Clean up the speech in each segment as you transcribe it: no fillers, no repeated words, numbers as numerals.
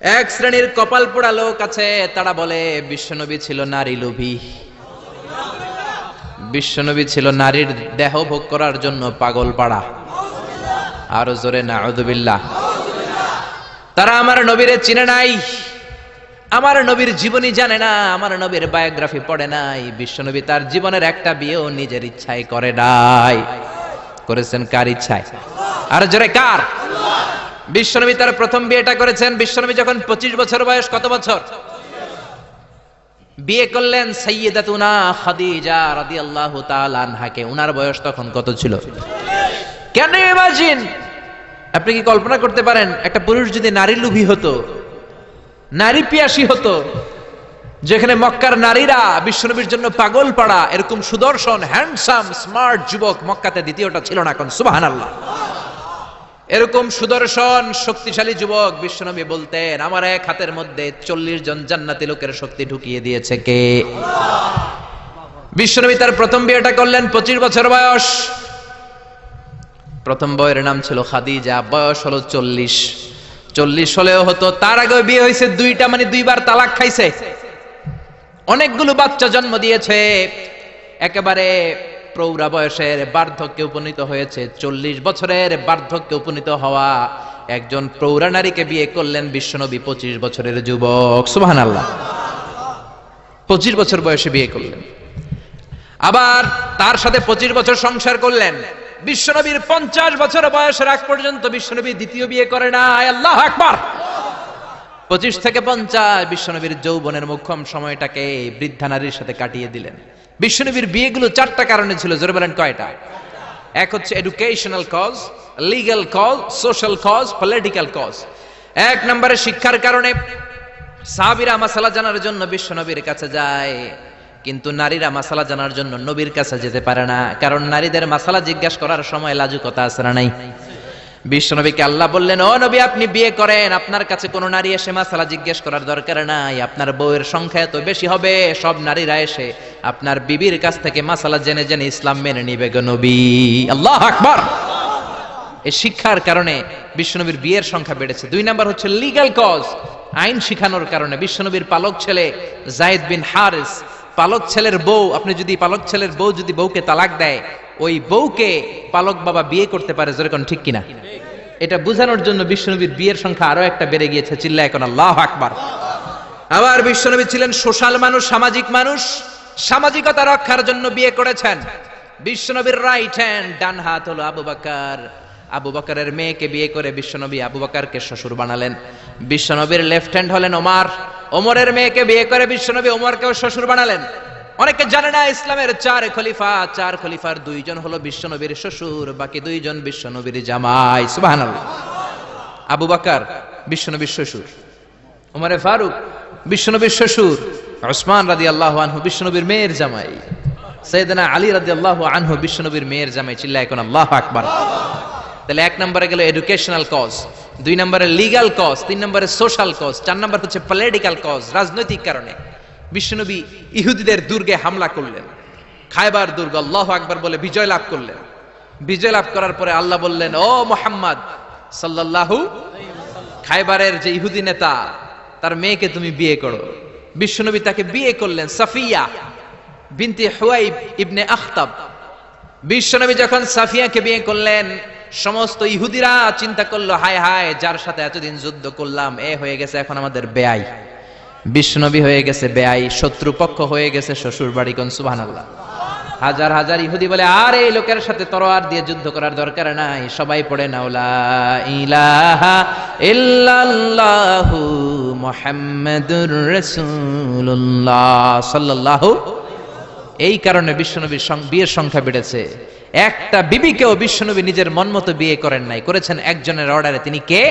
এক শ্রেণীর কপাল পোড়া লোক আছে, তারা বলে বিশ্বনবী ছিল নারী লোভী, বিশ্বনবী ছিল নারীর দেহ ভোগ করার জন্য পাগল পাড়া। আরো জোরে নাউযুবিল্লাহ। তারা আমার নবীরে চিনে নাই, আমার নবীর জীবনী জানে না, আমার নবীর বায়োগ্রাফি পড়ে নাই। বিশ্বনবী তার জীবনের একটা বিয়েও নিজের ইচ্ছায় করে নাই। করেছেন কার ইচ্ছায়? আর জোরে কার? বিশ্বনবী তার প্রথম বিয়েটা করেছেন বিশ্বনবী যখন 25 বছর বয়স। কত বছর? বিয়ে করলেন সাইয়্যিদাতুনা খাদিজা রাদিয়াল্লাহু তাআলা আনহাকে। উনার বয়স তখন কত ছিল? Can you imagine? আপনি কি কল্পনা করতে পারেন একটা পুরুষ যদি নারী লোভী হতো, নারী পিয়াসী হতো, যেখানে মক্কার নারীরা বিশ্বনবীর জন্য পাগল পাড়া, এরকম সুদর্শন হ্যান্ডসাম স্মার্ট যুবক মক্কাতে দ্বিতীয়টা ছিল না। এখন সুবহানাল্লাহ। এরকম সুদর্শন শক্তিশালী যুবক বিশ্বনবী বলতেন, আমার এক হাতের মধ্যে 40 জন জান্নাতি লোকের শক্তি ঢুকিয়ে দিয়েছে কে? বিশ্বনবী তার প্রথম বিয়েটা করলেন 25 বছর বয়স। প্রথম বউয়ের নাম ছিল খাদিজা, বয়স হলো 40। 40 হলেও হতো, তার আগে বিয়ে হয়েছে দুইটা, মানে দুইবার তালাক খাইছে, অনেকগুলো বাচ্চা জন্ম দিয়েছে, একেবারে প্রৌঢ়া বয়সের বার্ধক্যে উপনীত হয়েছে। 40 বছরের বার্ধক্যে উপনীত হওয়া একজন প্রৌঢ়া নারীকে বিয়ে করলেন বিশ্বনবী 25 বছরের যুবক। সুবহানাল্লাহ। 25 বছর বয়সে বিয়ে করলেন, আবার তার সাথে 25 বছর সংসার করলেন। বিশ্বনবীর 50 বছর বয়সের আগ পর্যন্ত বিশ্বনবী দ্বিতীয় বিয়ে করে নাই। আল্লাহু আকবার। 25 থেকে 50 বিশ্বনবীর যৌবনের মোক্ষম সময়টাকে বৃদ্ধা নারীর সাথে কাটিয়ে দিলেন। বিশ্বনবীর বিয়েগুলো 4টা কারণে ছিল। জোরে বলেন কয়টা? এক হচ্ছে educational cause, legal cause, social cause, political cause. এক নম্বরে শিক্ষার কারণে। সাহাবীরা মাসালা জানার জন্য বিশ্বনবীর কাছে যায়, কিন্তু নারীরা মাসালা জানার জন্য নবীর কাছে যেতে পারে না, কারণ নারীদের মাসালা জিজ্ঞাসা করার সময় লাজুকতা আছে না নাই? বিশ্বনবীকে আল্লাহ বললেন, ও নবী আপনি বিয়ে করেন, আপনার কাছে কোনো নারী এসে মাসালা জিজ্ঞেস করার দরকার নাই, আপনার বউয়ের সংখ্যা এত বেশি হবে, সব নারীরা এসে আপনার বিবির কাছ থেকে মাসালা জেনে জেনে ইসলাম মেনে নিবে গো নবী। আল্লাহু আকবার। এই শিক্ষার কারণে বিশ্বনবীর বিয়ের সংখ্যা বেড়েছে। 2 নাম্বার হচ্ছে লিগ্যাল কজ, আইন শিখানোর কারণে। বিশ্বনবীর পালক ছেলে যায়েদ বিন হারিস, পালক ছেলের বউ, আপনি যদি পালক ছেলের বউ যদি বউকে তালাক দেয়, ওই বউকে পালক বাবা বিয়ে করতে পারে। জোরে কোন ঠিক কিনা? এটা বোঝানোর জন্য বিশ্বনবীর বিয়ের সংখ্যা আরো একটা বেড়ে গিয়েছে। চিল্লায় এখন আল্লাহু আকবার। আবার বিশ্বনবী ছিলেন সোশ্যাল মানুষ, সামাজিক মানুষ, সামাজিকতা রক্ষার জন্য বিয়ে করেছেন। বিশ্বনবীর রাইট হ্যান্ড, ডান হাত হলো আবু বকর। আবু বকরের মেয়েকে বিয়ে করে বিশ্বনবী আবু বকরকে শ্বশুর বানালেন। বিশ্বনবীর লেফট হ্যান্ড হলেন ওমর। ওমরের মেয়েকে বিয়ে করে বিশ্বনবী ওমরকেও শ্বশুর বানালেন। অনেকে জানে না ইসলামের 4 খলিফা, 4 খলিফার 2 জন হলো বিশ্বনবীর শ্বশুর, বাকি 2 জন বিশ্বনবীর জামাই। সুবহানাল্লাহ। আবু বকর বিশ্বনবীর শ্বশুর, ওমরে ফারুক বিশ্বনবীর শ্বশুর, উসমান রাদিয়াল্লাহু আনহু বিশ্বনবীর মেয়ের জামাই, সাইয়েদনা আলী রাদিয়াল্লাহু আনহু বিশ্বনবীর মেয়ের জামাই। চিল্লায় এখন আল্লাহু আকবার। তাহলে 1 নম্বরে গেল এডুকেশনাল কজ, 2 নম্বরে লিগ্যাল কজ, 3 নম্বরে সোশ্যাল কজ, 4 নম্বর হচ্ছে পলিটিক্যাল কজ, রাজনৈতিক কারণে। বিশ্বনবী ইহুদিদের দুর্গে হামলা করলেন, খায়বার দুর্গ, আল্লাহু আকবার বলে বিজয় লাভ করলেন। বিজয় লাভ করার পরে আল্লাহ বললেন, ও মুহাম্মদ সাল্লাল্লাহু, খায়বারের যে ইহুদি নেতা তার মেয়েকে তুমি বিয়ে করো। বিশ্বনবী তাকে বিয়ে করলেন, সাফিয়া বিনতে হুয়াইব ইবনে আখতাব। বিশ্বনবী যখন সাফিয়াকে বিয়ে করলেন, সমস্ত ইহুদিরা চিন্তা করলো, হায় হায়, যার সাথে এতদিন যুদ্ধ করলাম এ হয়ে গেছে এখন আমাদের বেয়াই। বিশ্বনবী হয়ে গেছে বেয়াই, শত্রুপক্ষ হয়ে গেছে শ্বশুর বাড়ি। কোন সুবহানাল্লাহ। হাজার হাজার ইহুদি বলে, আর এই লোকের সাথে তরোয়ার দিয়ে যুদ্ধ করার দরকার নাই, সবাই পড়ে নাও লা ইলাহা ইল্লাল্লাহু মুহাম্মাদুর রাসূলুল্লাহ সাল্লাল্লাহু। এই কারণে বিশ্বনবীর বিয়ের সংখ্যা বেড়েছে। একটা বিবিকেও বিশ্বনবী নিজের মন মতো বিয়ে করেন নাই, করেছেন একজনের অর্ডারে। তিনি কে?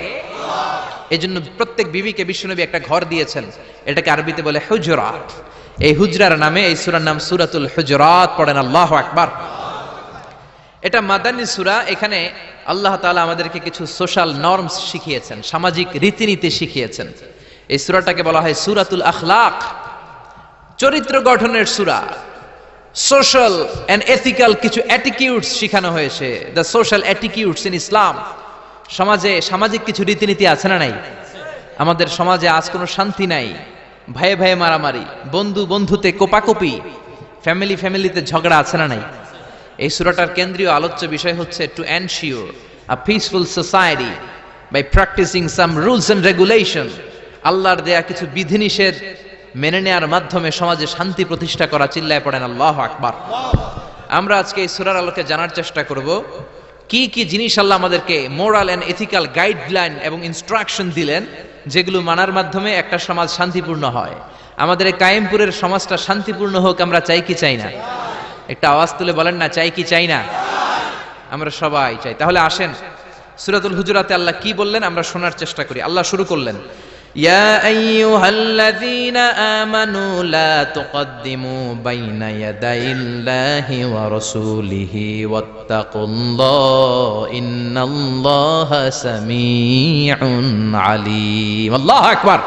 এজন্য প্রত্যেক বিবিকে বিশ্বনবী একটা ঘর দিয়েছেন, এটাকে আরবিতে বলে হুজরাত। এই হুজরার নামে এই সূরার নাম সূরাতুল হুজরাত। পড়েন আল্লাহু আকবার। এটা মাদানী সূরা। এখানে আল্লাহ তাআলা আমাদেরকে কিছু সোশ্যাল নরমস শিখিয়েছেন, সামাজিক রীতিনীতি শিখিয়েছেন। এই সূরাটাকে বলা হয় সূরাতুল আখলাক, চরিত্র গঠনের সূরা। সোশ্যাল এন্ড এথিক্যাল কিছু অ্যাটিটিউডস শেখানো হয়েছে, দ্য সোশ্যাল অ্যাটিটিউডস ইন ইসলাম। সমাজে সামাজিক কিছু রীতিনীতি আছে না নাই? আমাদের সমাজে আজ কোনো শান্তি নাই, ভাইয়ে ভাইয়ে মারামারি, বন্ধু বন্ধুতে কোপাকুপি, ফ্যামিলিতে ঝগড়া আছে না নাই? এই সূরাটার কেন্দ্রীয় আলোচ্য বিষয় হচ্ছে to ensure a peaceful society by practising some rules and regulation. আল্লাহর দেয়া কিছু বিধিনিষেধ মেনে নেওয়ার মাধ্যমে সমাজে শান্তি প্রতিষ্ঠা করা। চিল্লায় পড়েন আল্লাহু আকবার। আমরা আজকে এই সূরার আলোকে জানার চেষ্টা করব কি কি জিনিস আল্লাহ আমাদেরকে মোরাল এন্ড এথিক্যাল গাইডলাইন এবং ইনস্ট্রাকশন দিলেন, যেগুলো মানার মাধ্যমে একটা সমাজ শান্তিপূর্ণ হয়। আমাদের এই কায়েমপুরের সমাজটা শান্তিপূর্ণ হোক, আমরা চাই কি চাই না? একটা আওয়াজ তুলে বলেন না, চাই কি চাই না? আমরা সবাই চাই। তাহলে আসেন সূরাতুল হুজুরাতে আল্লাহ কি বললেন আমরা শোনার চেষ্টা করি। আল্লাহ শুরু করলেন, ইয়া আইয়ুহাল্লাযীনা আমানু লা তুকদ্দিমু বাইনা ইয়াদাইল্লাহি ওয়া রাসূলিহি ওয়াত্তাকুল্লাহ ইন্নাল্লাহা সামিউন আলীম। আল্লাহু আকবার।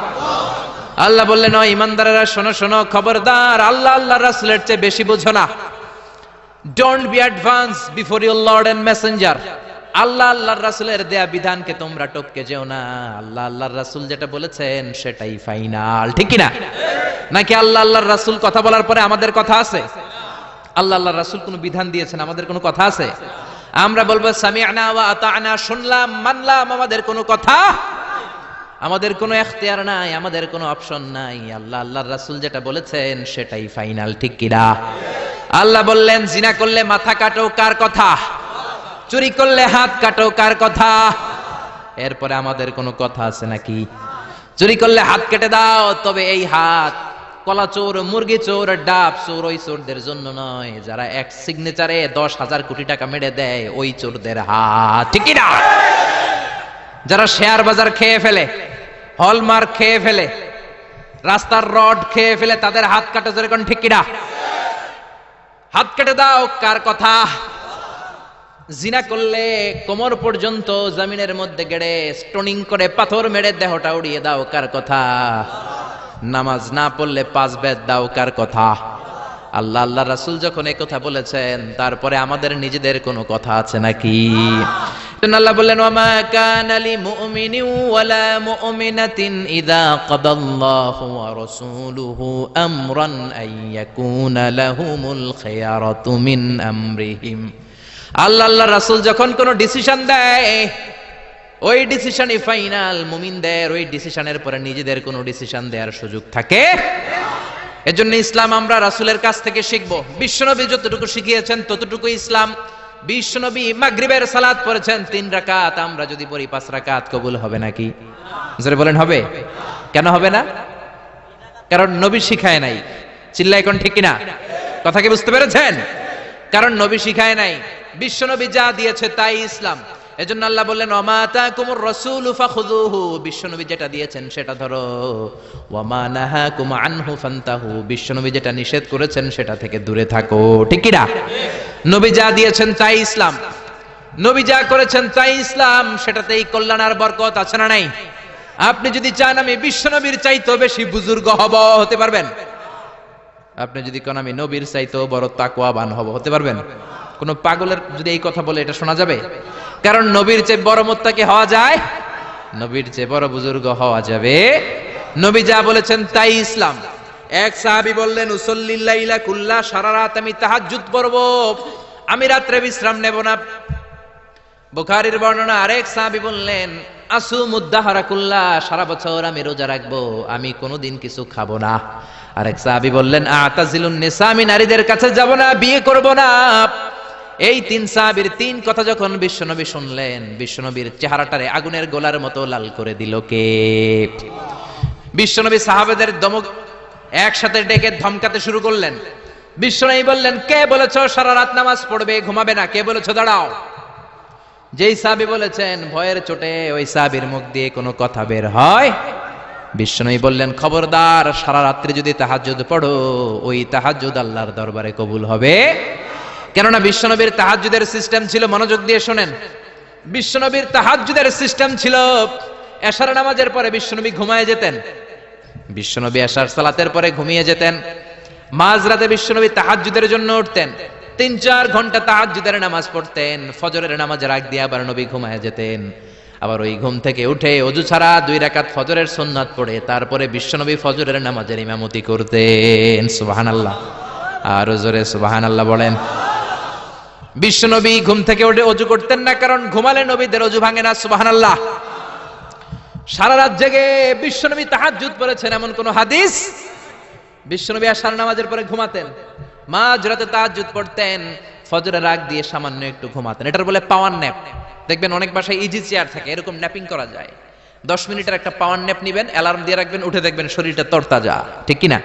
আল্লাহ বললেন, ও ঈমানদারেরা শোনো শোনো, খবরদার আল্লাহ আল্লাহর রাসূলের চেয়ে বেশি বুঝো না। Don't be advance before your lord and messenger. Allah আল্লাহর রাসূলের দেয়া বিধানকে তোমরা টপকে যেও না। আল্লাহ আল্লাহর রাসূল যেটা বলেছেন সেটাই ফাইনাল, ঠিক কি না? নাকি আল্লাহ আল্লাহর রাসূল কথা বলার পরে আমাদের কথা আছে? আল্লাহ আল্লাহর রাসূল কোনো বিধান দিয়েছেন, আমাদের কোনো কথা আছে? আমরা বলবো সামি'না ওয়া আতা'না, শুনলাম মানলাম, আমাদের কোনো কথা, আমাদের কোনো এখতিয়ার নাই, আমাদের কোনো অপশন নাই। আল্লাহ আল্লাহর রাসূল যেটা বলেছেন সেটাই ফাইনাল, ঠিক কি না? আল্লাহ বললেন, জিনা করলে মাথা কাটো, কার কথা? চুরি করলে হাত কাটো, কার কথা? এরপরে আমাদের কোনো কথা আছে নাকি? চুরি করলে হাত কেটে দাও, তবে এই হাত কলা চোর, মুরগি চোর, ডাব চোর, ওই চোরদের জন্য নয় যারা এক সিগনেচারে 10,000 কোটি টাকা মেরে দেয়, ওই চোরদের হাত, ঠিক কি না? যারা শেয়ার বাজার খেয়ে ফেলে, হলমার্ক খেয়ে ফেলে, রাস্তার রড খেয়ে ফেলে, তাদের হাত কাটো, যেরকম, ঠিক কি না? হাত কেটে দাও, কার কথা? জিনা করলে কোমর পর্যন্ত জমিনের মধ্যে গেড়ে স্টোনিং করে পাথর মেরে দেহটা উড়িয়ে দাও, কার কথা? নামাজ না পড়লে 5 বেদ দাও, কার কথা? আল্লাহ আল্লাহ রাসূল যখন এই কথা বলেছেন, তারপরে আমাদের নিজেদের কোনো কথা আছে নাকি? আল্লাহ বললেন, ওয়ামা কানা লিমুমিনিন ওয়ালা মুমিনাতিন ইযা কাদাল্লাহু ওয়া রাসূলুহু আমরান আইয়াকুনা লাহুমুল খিয়ারাতু মিন আমরিহিম। আল্লাহ আল্লাহ রাসূল যখন কোনো ডিসিশন দেয়, ওই ডিসিশনই ফাইনাল। মুমিনদের ওই ডিসিশনের পরে নিজেদের কোনো ডিসিশন দেওয়ার সুযোগ থাকে? এজন্য ইসলাম আমরা রাসূলের কাছ থেকে শিখব। বিশ্বনবী যতটুকু শিখিয়েছেন ততটুকু ইসলাম। বিশ্বনবী মাগরিবের সালাত পড়েছেন 3 রাকাত, আমরা যদি পড়ি 5 রাকাত, কবুল হবে নাকি? জোরে বলেন, হবে? কেন হবে না? কারণ নবী শিখায় নাই। চিল্লায় কোন, ঠিক কিনা? কথা কি বুঝতে পেরেছেন? কারণ নবী শিখায় নাই, বিশ্বনবী যা দিয়েছে তাই ইসলাম। এজন্য আল্লাহ বললেন, ওমা আতাকুমুর রাসূলু ফাখুযুহু, বিশ্বনবী যেটা দিয়েছেন সেটা ধরো। ওয়ামা নাহাকুম আনহু ফান্তাহু, বিশ্বনবী যেটা নিষেধ করেছেন সেটা থেকে দূরে থাকো, ঠিক কি না? নবী যা দিয়েছেন তাই ইসলাম, নবী যা করেছেন তাই ইসলাম, সেটাতেই কল্যাণ আর বরকত আছে না নাই? আপনি যদি চান আমি বিশ্বনবীর চাইতেও বেশি বুজুর্গ হব, হতে পারবেন? আপনি যদি কোন আমি নবীর চাইতেও বড় তাকওয়াবান হব, হতে পারবেন? কোন পাগলের যদি এই কথা বলে এটা শোনা যাবে? কারণ নবীর চেয়ে বড় মুত্তাকি হওয়া যায়, নবীর চেয়ে বড় বুজুর্গ হওয়া যাবে। নবী যা বলেছেন তাই ইসলাম। এক সাহাবী বললেন, উসাল্লিল লাইলা কুল্লা, সারা রাত আমি তাহাজ্জুদ পড়ব, আমি রাত্রে বিশ্রাম নেব না। বুখারীর বর্ণনা। আরেক সাহাবী বললেন, আসুমুদ দাহরা কুল্লা, সারা বছর আমি রোজা রাখবো, আমি কোনোদিন কিছু খাবো না। আরেক সাহাবী বললেন, আতাজিলুন নিসা, আমি নারীদের কাছে যাব না, বিয়ে করব না। এই 3 সাহাবীর 3 কথা যখন বিশ্বনবী শুনলেন, বিশ্বনবীর চেহারাটারে আগুনের গোলার মতো লাল করে দিল কে? বিশ্বনবী সাহাবাদের দমক একসাথে ডেকে ধমকাতে শুরু করলেন। বিশ্বনবী বললেন, কে বলেছো সারা রাত নামাজ পড়বে, ঘুমাবে না? কে বলেছো দাঁড়াও? যেই সাহাবী বলেছেন, ভয়ের চোটে ওই সাহাবীর মুখ দিয়ে কোনো কথা বের হয়। বিশ্বনবী বললেন, খবরদার, সারা রাত্রি যদি তাহাজ্জুদ পড়ো, ওই তাহাজ্জুদ আল্লাহর দরবারে কবুল হবে। কেননা বিশ্বনবীর তাহাজ্জুদের সিস্টেম ছিল, মনোযোগ দিয়ে শোনেন, বিশ্বনবীর তাহাজ্জুদের সিস্টেম ছিল এশার নামাজের পরে বিশ্বনবী ঘুমায় যেতেন। বিশ্বনবী এশার সালাতের পরে ঘুমিয়ে যেতেন। মাঝরাতে বিশ্বনবী তাহাজ্জুদের জন্য উঠতেন, 3-4 ঘন্টা তাহাজ্জুদের নামাজ পড়তেন। ফজরের নামাজের আগ দিয়ে আবার নবী ঘুমায় যেতেন। আবার ওই ঘুম থেকে উঠে ওযু ছাড়া 2 রাকাত ফজরের সুন্নাত পড়ে তারপরে বিশ্বনবী ফজরের নামাজের ইমামতি করতেন। সুবহানাল্লাহ, আর জোরে সুবহানাল্লাহ বলেন। বিশ্বনবী ঘুম থেকে উঠে ওযু করতেন না, কারণ ঘুমালে নবীদের ওযু ভাঙে না। সুবহানাল্লাহ। সারা রাত জেগে বিশ্বনবী তাহাজ্জুদ পড়েছেন এমন কোন হাদিস? বিশ্বনবী আশার নামাজের পরে ঘুমাতেন, মাঝরাতে তাহাজ্জুদ পড়তেন, ফজরের আগ দিয়ে সামান্য একটু ঘুমাতেন। এটার বলে পাওয়ার ন্যাপ। দেখবেন অনেক বাসায় ইজি চেয়ার থাকে, এরকম ন্যাপিং করা যায়। 10 মিনিটের একটা পাওয়ার ন্যাপ নিবেন, অ্যালার্ম দিয়ে রাখবেন, উঠে দেখবেন শরীরটা তরতাজা, ঠিক কি না?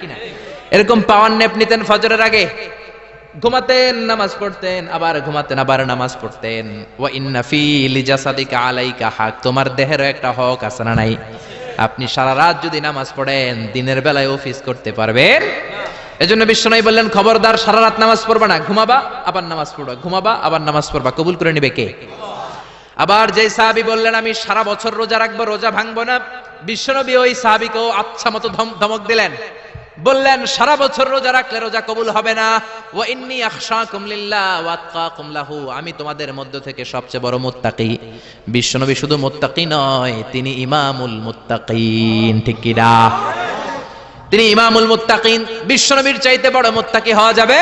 এরকম পাওয়ার ন্যাপ নিতেন ফজরের আগে, ঘুমাতেন, নামাজ পড়তেন, আবার ঘুমাতেন, আবার নামাজ পড়তেন। ওয়া ইন্না ফি লিজাসাদিকা আলাইকা হক, তোমার দেহেরও একটা হক আছে না নাই? আপনি সারা রাত যদি নামাজ পড়েন দিনের বেলায় অফিস করতে পারবেন? এজন্য বিশ্বনবী বললেন, খবরদার সারা রাত নামাজ পড়বা না, ঘুমাবা আবার নামাজ পড়বা, ঘুমাবা আবার নামাজ পড়বা, কবুল করে নিবে কে? আবার যে সাহাবী বললেন আমি সারা বছর রোজা রাখবো, রোজা ভাঙবো না, বিশ্বনবী ওই সাহাবীকেও আচ্ছা মতো ধমক দিলেন, বললেন সারা বছর রোজা রাখলে রোজা কবুল হবে না। ওয়া ইন্নী আখশাকুম লিল্লাহ ওয়া আতকাকুম লাহু, আমি তোমাদের মধ্য থেকে সবচেয়ে বড় মুত্তাকি। বিশ্বনবী শুধু মুত্তাকি নয়, তিনি ইমামুল মুত্তাকিন, ঠিক কি না? তিনি ইমামুল মুত্তাকিন। বিশ্বনবীর চাইতে বড় মুত্তাকি হওয়া যাবে?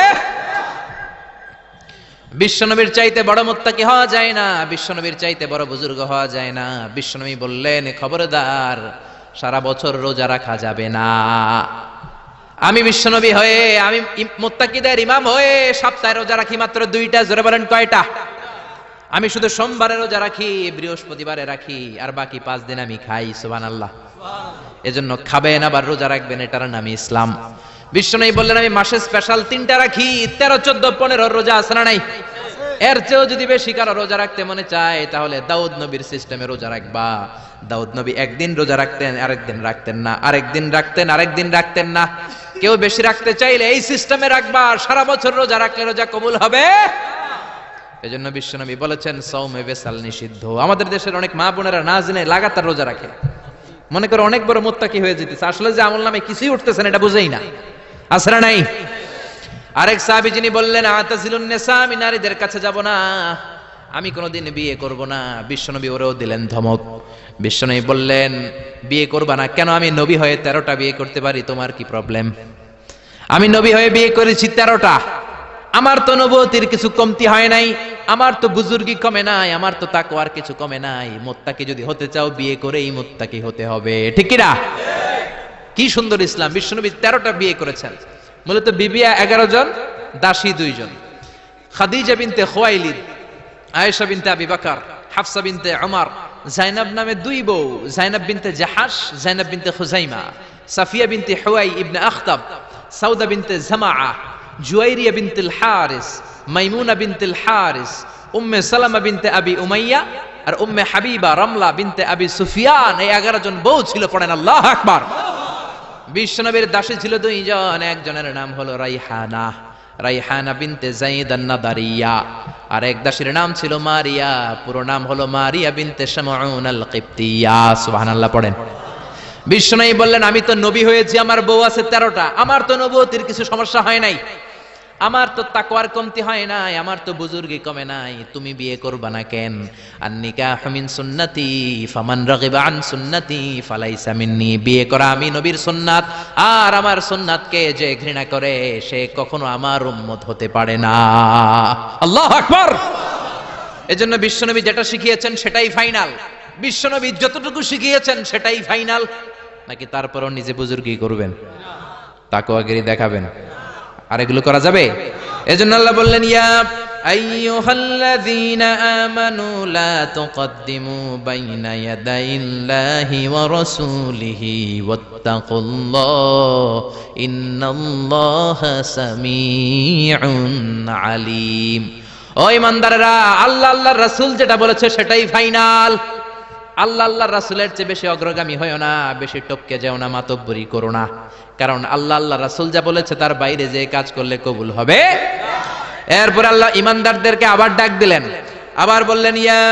বিশ্বনবীর চাইতে বড় মুত্তাকি হওয়া যায় না, বিশ্বনবীর চাইতে বড় বুজুর্গ হওয়া যায় না। বিশ্বনবী বললেন, খবরদার সারা বছর রোজা রাখা যাবে না। আমি বিশ্বনবী হয়ে, আমি মুত্তাকিদের ইমাম হয়ে সপ্তাহে রোজা রাখি মাত্র 2টা। জোরে বলেন কয়টা? আমি শুধু সোমবারে রোজা রাখি, বৃহস্পতিবারে রাখি, আর বাকি 5 দিন আমি খাই। সুবহানাল্লাহ। এজন্য খাবেন আবার রোজা রাখবেন, এটার নামই ইসলাম। বিশ্বনবী বললেন, আমি মাসে স্পেশাল 3টা রাখি, 13, 14, 15 রোজা আছে না নাই? এর চেয়েও যদি বেশি কারো রোজা রাখতে মনে চায় তাহলে দাউদ নবীর সিস্টেমে রোজা রাখবা। দাউদ নবী একদিন রোজা রাখতেন, আরেকদিন রাখতেন না, আরেকদিন রাখতেন, আরেকদিন রাখতেন না। কেউ বেশি রাখতে চাইলে এই সিস্টেমে রাখবা, সারা বছর রোজা রাখলে রোজা কবুল হবে। এজন্য বিশ্বনবী বলেছেন সাওমে বেসাল নিষিদ্ধ। আমাদের দেশের অনেক মা বোনেরা না জেনে লাগাতার রোজা রাখে, মনে করে অনেক বড় মুত্তাকি হয়ে যেতেছে, আসলে যে আমল নামে কিছুই উঠতেছে না এটা বুঝেই না। আসরা নাই? আরেক সাহাবী যিনি বললেন, আতাজিলুন নিসা, আমি নারীদের কাছে যাব না, আমি কোনোদিন বিয়ে করব না। বিশ্বনবী ওরেও দিলেন ধমক। বিশ্বনবী বললেন, বিয়ে করবা না কেন? আমি নবী হয়ে 13টা বিয়ে করতে পারি, তোমার কি প্রবলেম? আমি নবী হয়ে বিয়ে করেছি 13টা, আমার তো নবুয়তির কিছু কমতি হয় নাই, আমার তো বুজুর্গি কমে নাই, আমার তো তাকওয়ার কিছু কমে নাই। মুত্তাকি যদি হতে চাও বিয়ে করেই মুত্তাকি হতে হবে, ঠিক কি না? কি সুন্দর ইসলাম! বিশ্বনবী 13টা বিয়ে করেছেন। মূলত বিবিয়া 11 জন, দাসী 2 জন। খাদিজা বিনতে খুয়াইলিদ, আয়েশা বিনতে আবি বকর, হাফসা বিনতে উমর, জাইনাব নামে 2 বউ, জাইনাব বিনতে জাহাশ, জাইনাব বিনতে খুজাইমা, সাফিয়া বিনতে হুয়াই ইবনে আখতাব, সাউদা বিনতে জামাআ, জুয়াইরিয়া বিনতুল হারিস, মাইমুনা বিনতুল হারিস, উম্মে সালামা বিনতে আবি উমাইয়া, আর উম্মে হাবিবা রামলা বিনতে আবি সুফিয়ান। এই 11 জন বউ ছিল। পড়েন আল্লাহু আকবার। বিশ্বনবীর দাসী ছিল 2 জন, একজনের নাম হলো রাইহানা, রাইহানা বিনতে যায়েদ আন-নাদারিয়া, আর এক দাসীর নাম ছিল মারিয়া, পুরো নাম হলো মারিয়া বিনতে শামউন আল-কিবতিয়া। সুবহানাল্লাহ পড়েন। বিশ্বনবী বললেন, আমি তো নবী হয়েছি, আমার বউ আছে 13টা, আমার তো নবুয়তির কিছু সমস্যা হয় নাই, আমার তো তাকওয়ার কমতি হয় নাই, আমার তো বুজুর্গি কমে নাই, তুমি বিয়ে করবা না কেন? আন-নিকাহু মিন সুন্নতি ফামান রাগিবা আন সুন্নতি ফালাইসা মিন্নি। বিয়ে করা আমি নবীর সুন্নাত, আর আমার সুন্নাতকে যে ঘৃণা করে সে কখনো আমার উম্মত হতে পারে না। আল্লাহু আকবার। এজন্য বিশ্বনবী যেটা শিখিয়েছেন সেটাই ফাইনাল। বিশ্বনবী যতটুকু শিখিয়েছেন সেটাই ফাইনাল। নাকি তারপরও নিজে বুজুর্গি করবেন, তাকওয়াগিরি দেখাবেন, আর এগুলো করা যাবে? এজন্য আল্লাহ বললেন, ইয়া আইয়ুহাল্লাযীনা আমানু লা তুকদ্দিমু বাইনা ইয়াদাইল্লাহি ওয়া রাসূলিহি ওয়াত্তাকুল্লাহ ইন্নাল্লাহা সামিউন আলীম। ও ঈমানদারেরা, আল্লাহ আল্লাহর রাসূল যেটা বলেছে সেটাই ফাইনাল। আল্লাহ আল্লাহর রাসূলের চেয়ে বেশি অগ্রগামী হয়ো না, বেশি টপকে যেও না, মাতব্বরি করো না, কারণ আল্লাহ আল্লাহর রাসূল যা বলেছে তার বাইরে যে কাজ করলে কবুল হবে। এরপর আল্লাহ ঈমানদারদেরকে আবার ডাক দিলেন, আবার বললেন, ইয়া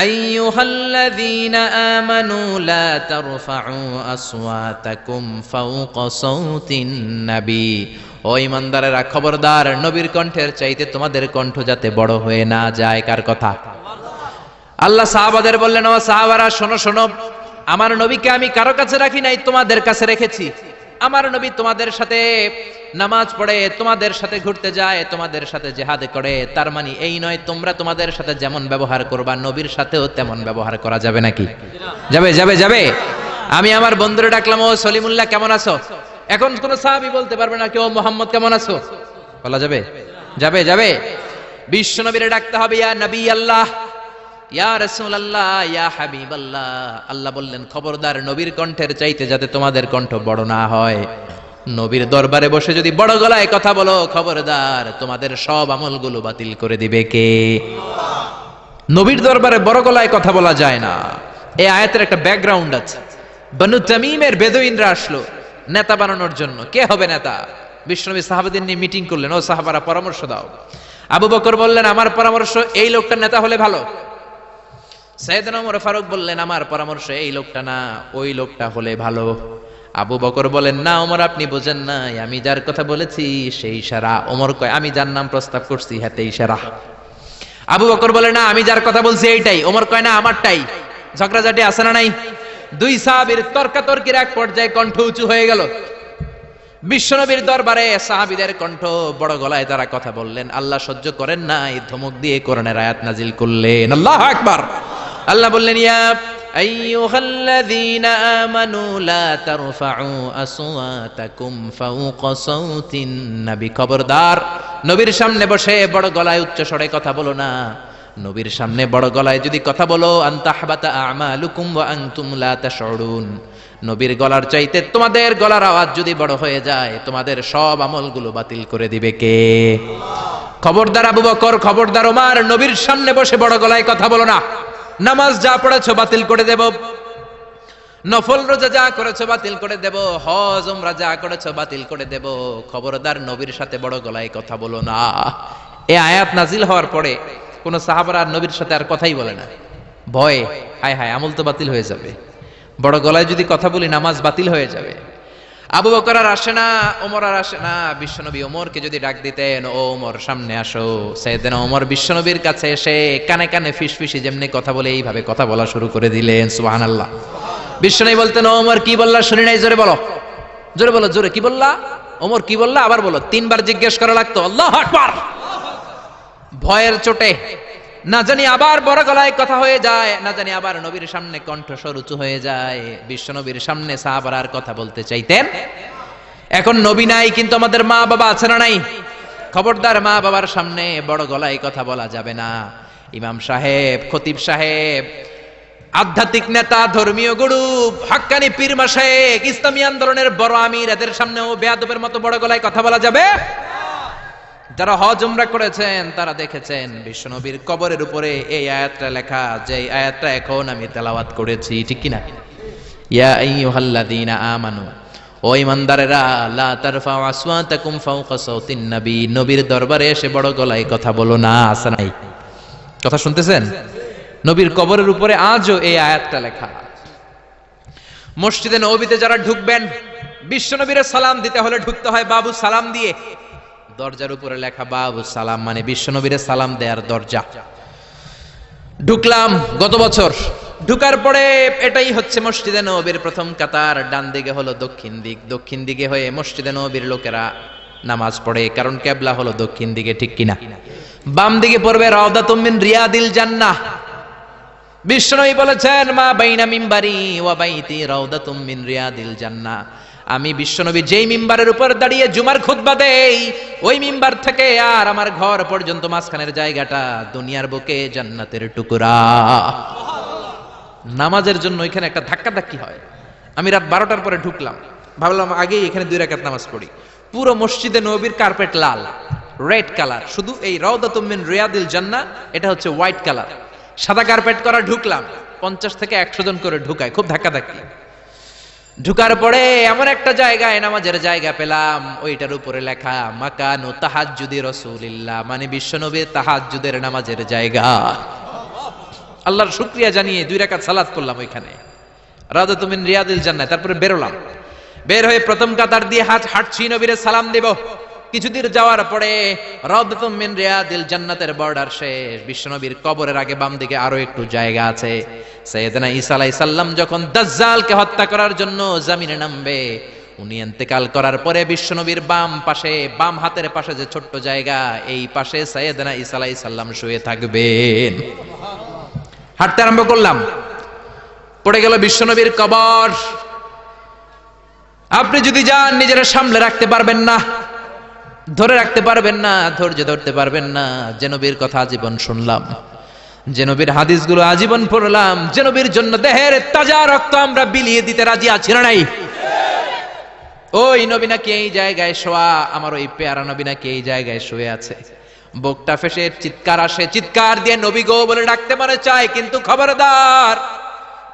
আইয়ুহাল্লাযীনা আমানু লা তারফাউ আসওয়াতাকুম ফাওকা সাওতিন নবী। ও ঈমানদারেরা, খবরদার নবীর কণ্ঠের চাইতে তোমাদের কণ্ঠ যাতে বড় হয়ে না যায়। কার কথা? আল্লাহ সাহাবাদের বললেন, ও সাহাবারা শোনো শোনো, আমার নবীকে আমি কারো কাছে রাখি নাই, তোমাদের কাছে রেখেছি। আমার নবী তোমাদের সাথে নামাজ পড়ে, তোমাদের সাথে ঘুরতে যায়, তোমাদের সাথে জিহাদ করে। তার মানে এই নয় তোমরা তোমাদের সাথে যেমন ব্যবহার করবা নবীর সাথেও তেমন ব্যবহার করা যাবে নাকি? যাবে যাবে যাবে। আমি আমার বন্ধুরে ডাকলাম, ও সলিমুল্লাহ কেমন আছো? এখন কোন সাহাবী বলতে পারবে না কেউ মোহাম্মদ কেমন আছো, বলা যাবে? যাবে যাবে। বিশ্ব নবীরে ডাকতে হবে, ইয়া নবী আল্লাহ, ইয়া রাসূলুল্লাহ, ইয়া হাবিবাল্লাহ। আল্লাহ বললেন, খবরদার নবীর কণ্ঠের চাইতে যাতে তোমাদের কণ্ঠ বড় না হয়। নবীর দরবারে বসে যদি বড় গলায় কথা বলো, খবরদার তোমাদের সব আমলগুলো বাতিল করে দিবে কে? নবীর দরবারে বড় গলায় কথা বলা যায় না। এই আয়াতের একটা ব্যাকগ্রাউন্ড আছে। বনু তামিমের বেদুইনরা আসলো নেতা বানানোর জন্য। কে হবে নেতা? বিশ্বনবী সাহাবাদের নিয়ে মিটিং করলেন, ও সাহাবারা পরামর্শ দাও। আবু বকর বললেন, আমার পরামর্শ এই লোকটা নেতা হলে ভালো। সাইয়েদনা ওমর ফারুক বললেন, আমার পরামর্শ এই লোকটা না, ওই লোকটা হলে ভালো। আবু বকর বলেন, না ওমর আপনি বোঝেন নাই, আমি যার কথা বলেছি সেই ইশারা। ওমর কয়, আমি যার নাম প্রস্তাব করছি হাতে ইশারা। আবু বকর বলে, না আমি যার কথা বলছি এইটাই। ওমর কয়, না আমারটাই। ঝগড়াঝাটি আছে না নাই? দুই সাহাবীর তর্কাতর্কির এক পর্যায়ে কণ্ঠ উঁচু হয়ে গেল। বিশ্বনবীর দরবারে সাহাবীদের কণ্ঠ বড় গলায় তারা কথা বললেন। আল্লাহ সহ্য করেন নাই, ধমক দিয়ে কোরআনের আয়াত নাজিল করলেন। আল্লাহু আকবার। আল্লাহ বললেন, ইয়া আইয়ুহাল্লাযীনা আমানু লা তারফাউ আসওয়াতাকুম ফাওকা সাওতিন নবী, খবরদার নবীর সামনে বসে বড় গলায় উচ্চ স্বরে কথা বলো না। নবীর সামনে বড় গলায় যদি কথা বলো, আনতাহবাতা আমালুকুম ওয়া আনতুম লা তাশউরুন, নবীর গলার চাইতে তোমাদের গলার আওয়াজ যদি বড় হয়ে যায়, তোমাদের সব আমলগুলো বাতিল করে দিবে কে? খবরদার আবু বকর, খবরদার ওমর, নবীর সামনে বসে বড় গলায় কথা বলো না। নামাজ যা পড়েছো বাতিল করে দেব, নফল রোজা যা করেছো বাতিল করে দেব, হজ উমরা যা করেছো বাতিল করে দেব। খবরদার নবীর সাথে বড় গলায় কথা বলো না। এই আয়াত নাজিল হওয়ার পরে কোন সাহাবারা নবীর সাথে আর কথাই বলে না, ভয়ে। হায় হায়, আমল তো বাতিল হয়ে যাবে, বড় গলায় যদি কথা বলি নামাজ বাতিল হয়ে যাবে। আবু বকর আর আসে না, ওমর আর আসে না। বিশ্বনবী ওমরকে যদি ডাক দিতেন, ও ওমর সামনে আসো, সাইয়েদনা ওমর বিশ্বনবীর কাছে এসে কানে কানে ফিসফিসি যেমনি কথা বলে এইভাবে কথা বলা শুরু করে দিলেন। সুবহানাল্লাহ। বিশ্বনবী বলতেন, ও ওমর কি বললা শুনি নাই, জোরে বলো, জোরে বলো, জোরে কি বললা? ওমর কি বললা আবার বলো। তিনবার জিজ্ঞেস করা লাগতো। আল্লাহু আকবার। ভয়ের চোটে না জানি আবার বড় গলায় কথা হয়ে যায়, না জানি আবার নবীর সামনে কণ্ঠস্বর উঁচু হয়ে যায়। বিশ্ব নবীর সামনে সাহাবারা আর কথা বলতে চাইতেন। এখন নবী নাই, কিন্তু আমাদের মা বাবা আছে না নাই? খবরদার মা বাবার সামনে বড় গলায় কথা বলা যাবে না। ইমাম সাহেব, খতিব সাহেব, আধ্যাত্মিক নেতা, ধর্মীয় গুরু, হাক্কানি পীর মাশায়েখ, ইসলামী আন্দোলনের বড় আমির, এদের সামনেও বেয়াদবের মতো বড় গলায় কথা বলা যাবে? যারা হজ উমরা করেছেন তারা দেখেছেন বিশ্বনবীর কবরের উপরে এই আয়াতটা লেখা, যে আয়াতটা এখন আমি তেলাওয়াত করেছি, ঠিক কিনা? ইয়া আইয়ুহাল্লাযীনা আমানু, ও ঈমানদারেরা, লা তারফাউ আসওয়াতাকুম ফাওকা সাওতিন নবী, নবীর দরবারে এসে বড় গলায় কথা বলো না। আছে নাই? কথা শুনতেছেন? নবীর কবরের উপরে আজও এই আয়াতটা লেখা। মসজিদে নববীতে যারা ঢুকবেন, বিশ্বনবীর সালাম দিতে হলে ঢুকতে হয় বাবু সালাম দিয়ে। দরজার উপরে লেখা বাবু সালাম, মানে বিশ্বনবীর সালাম দেয়ার দরজা। ঢুকলাম গত বছর, ঢুকার পরে এটাই হচ্ছে মসজিদে নববীর প্রথম কাতার। ডান দিকে হলো দক্ষিণ দিক, দক্ষিণ দিকে হয়ে মসজিদে নববীর লোকেরা নামাজ পড়ে, কারণ কিবলা হলো দক্ষিণ দিকে, ঠিক কিনা? বাম দিকে পড়বে রাউদাতুম মিন রিয়াদিল জান্নাহ। বিশ্বনবী বলেছেন, মা বাইনা মিম্বারি ওয়া বাইতি রাউদাতুম মিন রিয়াদিল জান্নাহ। আমি বিশ্বনবী যেই মিম্বারের উপর দাঁড়িয়ে জুমার খুতবা দেই, ওই মিম্বার থেকে আর আমার ঘর পর্যন্ত মাঝখানের জায়গাটা দুনিয়ার বুকে জান্নাতের টুকরা। নামাজের জন্য এখানে একটা ধাক্কাধাক্কি হয়। আমি রাত 12টার পরে ঢুকলাম, ভাবলাম আগেই এখানে 2 রাকাত নামাজ পড়ি। পুরো মসজিদে নববীর কার্পেট লাল, রেড কালার, শুধু এই রাউদাতুম মিন রিয়াদিল জান্নাহ এটা হচ্ছে হোয়াইট কালার, সাদা কার্পেট করা। ঢুকলাম, 50 থেকে 100 জন করে ঢুকায়, খুব ধাক্কাধাক্কি। ঢুকার পরে এমন একটা জায়গায় নামাজের জায়গা পেলাম, ওইটার উপরে লেখা মাকানু তাহাজ্জুদি রাসূলিল্লাহ, মানে বিশ্বনবীর তাহাজ্জুদের নামাজের জায়গা। আল্লাহর শুকরিয়া জানিয়ে 2 রাকাত সালাত করলাম ওইখানে, রাউদাতুম মিন রিয়াদিল জান্নাহ। তারপরে বেরোলাম, বের হয়ে প্রথম কাতার দিয়ে হাঁটছি, নবীরে সালাম দেব। কিছুদিন যাওয়ার পরে রাউদাতুম মিন রিয়াদিল জান্নাতের বর্ডার শেষ। বিশ্বনবীর কবরের আগে বাম দিকে আরো একটু জায়গা আছে। সাইয়েদনা ঈসা আলাইহিস সালাম যখন দাজ্জালকে হত্যা করার জন্য জমিনে নামবে, উনি ইন্তেকাল করার পরে বিশ্বনবীর বাম পাশে, বাম হাতের পাশে যে ছোট্ট জায়গা, এই পাশে সাইয়েদনা ঈসা আলাইহিস সালাম শুয়ে থাকবেন। হাঁটতে আরম্ভ করলাম, পড়ে গেল বিশ্বনবীর কবর। আপনি যদি যান, নিজেরা সামলে রাখতে পারবেন না, ধরে রাখতে পারবেন না, ধৈর্য ধরতে পারবেন না। যে নবীর কথা আজীবন শুনলাম, যে নবীর হাদিসগুলো আজীবন পড়লাম, যে নবীর জন্য দেহের তাজা রক্ত আমরা বিলিয়ে দিতে রাজি আছি না নাই? ওই নবী নাকি এই জায়গায় শোয়া, আমার ওই পেয়ারা নবী নাকি এই জায়গায় শুয়ে আছে। বুকটা ফেসে চিৎকার আসে, চিৎকার দিয়ে নবী গো বলে ডাকতে মনে চায়, কিন্তু খবরদার,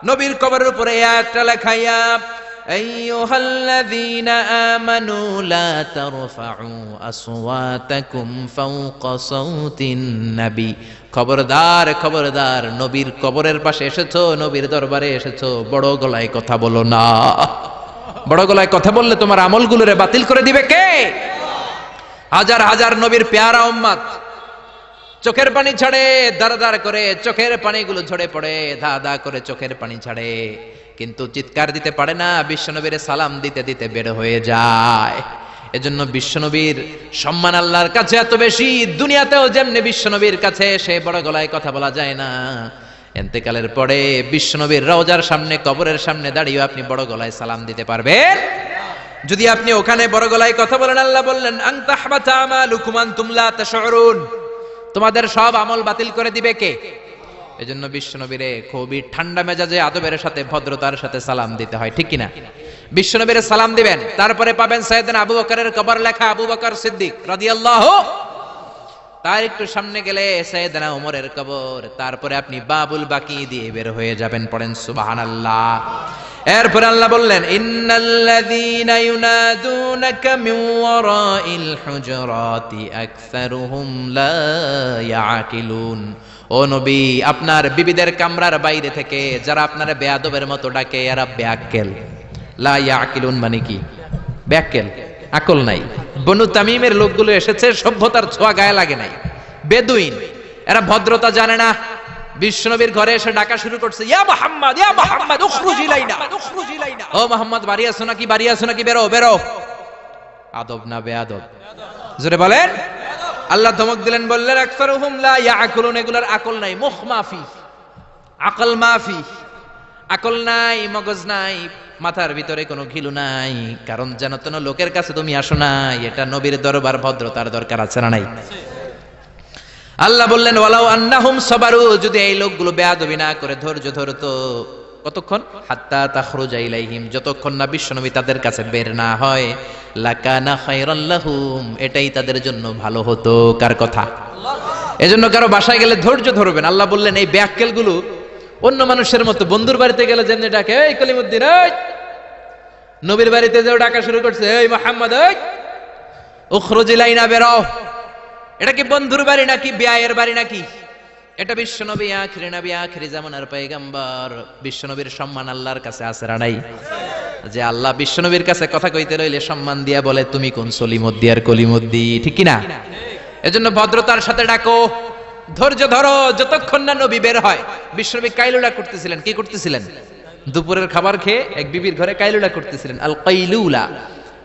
নবীর কবরের উপরে একটা লেখাইয়া আইয়ুহাল্লাযীনা আমানু লা তারফাউ আসওয়াতাকুম ফাওকা সাওতিন নবী। খবরদার, খবরদার, নবীর কবরের পাশে এসেছো, নবীর দরবারে এসেছো, বড় গলায় কথা বলো না। বড় গলায় কথা বললে তোমার আমলগুলোরে বাতিল করে দিবে কে? হাজার হাজার নবীর পেয়ারা উম্মত চোখের পানি ছাড়ে, দাঁড় দাঁড় করে চোখের পানিগুলো ঝরে পড়ে, ধা ধা করে চোখের পানি ছাড়ে, কিন্তু চিৎকার দিতে পারে না। বিশ্বনবীর সালাম দিতে দিতে বের হয়ে যায়। এজন্য বিশ্বনবীর সম্মান আল্লাহর কাছে এত বেশি, দুনিয়াতেও যেমনি বিশ্বনবীর কাছে সে বড় গলায় কথা বলা যায় না, ইন্তেকালের পরে বিশ্বনবীর রওজার সামনে, কবরের সামনে দাঁড়িয়ে আপনি বড় গলায় সালাম দিতে পারবেন। যদি আপনি ওখানে বড় গলায় কথা বলেন, আল্লাহ বললেন আন তাহবাতা আমালুকুম আনতুম লা তাশউরুন, তোমাদের সব আমল বাতিল করে দিবে কে? এজন্য বিশ্বনবীরে খুবই ঠান্ডা মেজাজে, আদবের সাথে, ভদ্রতার সাথে সালাম দিতে হয়, ঠিক কিনা? বিশ্বনবীরে সালাম দিবেন, তারপরে পাবেন সাইয়েদনা আবু বকরের কবর লেখা, আবু বকর সিদ্দিক রাদিয়াল্লাহু। তার একটু সামনে গেলে সাইয়েদনা ওমরের কবর, তারপরে আপনি বাবুল বাকি দিয়ে বের হয়ে যাবেন। পড়েন সুবহানাল্লাহ। এরপরে আল্লাহ বললেন ইন্নাল্লাযীনা ইউনাদুনাকা মিন ওয়ারাইল হুজুরাতি আকসারুহুম লা ইয়াকিলুন। ও নবী, আপনার বিবিদের কামরার বাইরে থেকে যারা আপনার বেয়াদবের মতো ডাকে, এরা বেআক্কেল। লা ইয়াকিলুন মানে কি? বেআক্কেল, আকল নাই। বনু তামিমের লোকগুলো এসেছে, সভ্যতার ছোঁয়া গায়ে লাগে নাই, বেদুইন, এরা ভদ্রতা জানে না। বিশ্বনবীর ঘরে এসে ডাকা শুরু করছে, ইয়া মুহাম্মদ, ইয়া মুহাম্মদ, উখরুজ ইলাইনা, উখরুজ ইলাইনা। ও মুহাম্মদ, বাড়ি আছো নাকি, বাড়ি আছো নাকি, বেরো বেরো। আদব না বেয়াদব? জোরে বলেন। আল্লাহ ধমক দিলেন, বললেন আকসারুহুম লা ইয়াকুলুন, এগুলার আকল নাই, মুখ মাফি, আকল মাফি, আকল নাই, মগজ নাই, মাথার ভিতরে কোনো ঘিলু নাই। কারণ যেন তেন লোকের কাছে তুমি আসো নাই, এটা নবীর দরবার, ভদ্রতার দরকার আছে না নাই? আল্লাহ বললেন ওয়ালাউ আন্নাহুম সাবারু, যদি এই লোকগুলো বেয়াদবি না করে ধৈর্য ধরতো, কতক্ষণ? হাত্তা তাখরুজা ইলাইহিম, যতক্ষণ না বিশ্বনবী তাদের কাছে বের না হয়, লাকানা খায়রাল লাহুম, এটাই তাদের জন্য ভালো হতো। কার কথা? এজন্য কারো বাসায় গেলে ধৈর্য ধরবেন। আল্লাহ বললেন এই বেয়াক্কেলগুলো অন্য মানুষের মতো, বন্ধুর বাড়িতে গেলে যেমনি ডাকে, এই কলিমুদ্দিন, এই, নবীর বাড়িতে যেও ডাকা শুরু করছে, এই মুহাম্মদ, এই উখরুজ ইলাইনা, বেরো। এটা কি বন্ধুর বাড়ি নাকি বিয়ায়ের বাড়ি নাকি? এটা বিশ্বনবী, আখিরি নবী, আখিরি জামানার পয়গম্বর। বিশ্বনবীর সম্মান আল্লাহর কাছে আছে না নাই? যে আল্লাহ বিশ্বনবীর কাছে কথা কইতে রইলে সম্মান দিয়া বলে, তুমি কোন সলিমুদ্দি আর কলিমুদ্দি, ঠিক কি না? এজন্য ভদ্রতার সাথে ডাকো, ধৈর্য ধরো, যতক্ষণ না নবী বের হয়। বিশ্বনবী কাইলুলা করতেছিলেন। কি করতেছিলেন? দুপুরের খাবার খেয়ে এক বিবির ঘরে কাইলুলা করতেছিলেন। আল কাইলুলা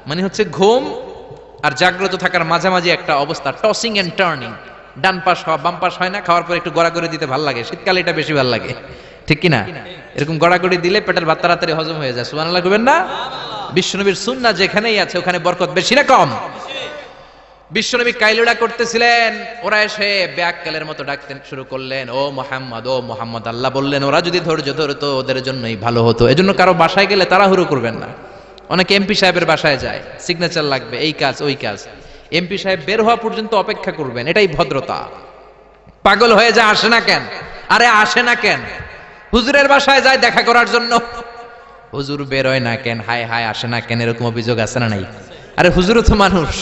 মানে হচ্ছে ঘুম আর জাগ্রত থাকার মাঝামাঝি একটা অবস্থা, টসিং এন্ড টার্নিং, ডান পাশ হওয়া বাম পাশ হয় না, খাওয়ার পর একটু গড়াগড়ি দিতে ভালো লাগে, শীতকালে এটা বেশি ভালো লাগে, ঠিক কি না? এরকম গড়াগড়ি দিলে পেটের ভাত তাড়াতাড়ি হজম হয়ে যায়। সুবহানাল্লাহ কইবেন না? বিশ্বনবীর সুন্নাহ যেখানেই আছে ওখানে বরকত বেশি না কম? বিশ্বনবী কাইলুলা করতেছিলেন, ওরা এসে বেয়াক্কেলের মতো ডাকতে শুরু করলেন, ও মুহাম্মদ, ও মুহাম্মদ। আল্লাহ বললেন ওরা যদি ধৈর্য ধরতো ওদের জন্যই ভালো হতো। এজন্য কারো বাসায় গেলে তাড়াহুড়ো করবেন না। অনেকে এমপি সাহেবের বাসায় যায়, সিগনেচার লাগবে, এই কাজ ওই কাজ, এমপি সাহেব বের হওয়া পর্যন্ত অপেক্ষা করবেন, এটাই ভদ্রতা। পাগল হয়ে যায়, আসে না কেন? আরে আসে না কেন? হুজুরের বাসায় যায় দেখা করার জন্য, হুজুর বের হয় না কেন? হায় হায়, আসে না কেন? এরকম অভিযোগ আছে না নাই? আরে হুজুরও তো মানুষ,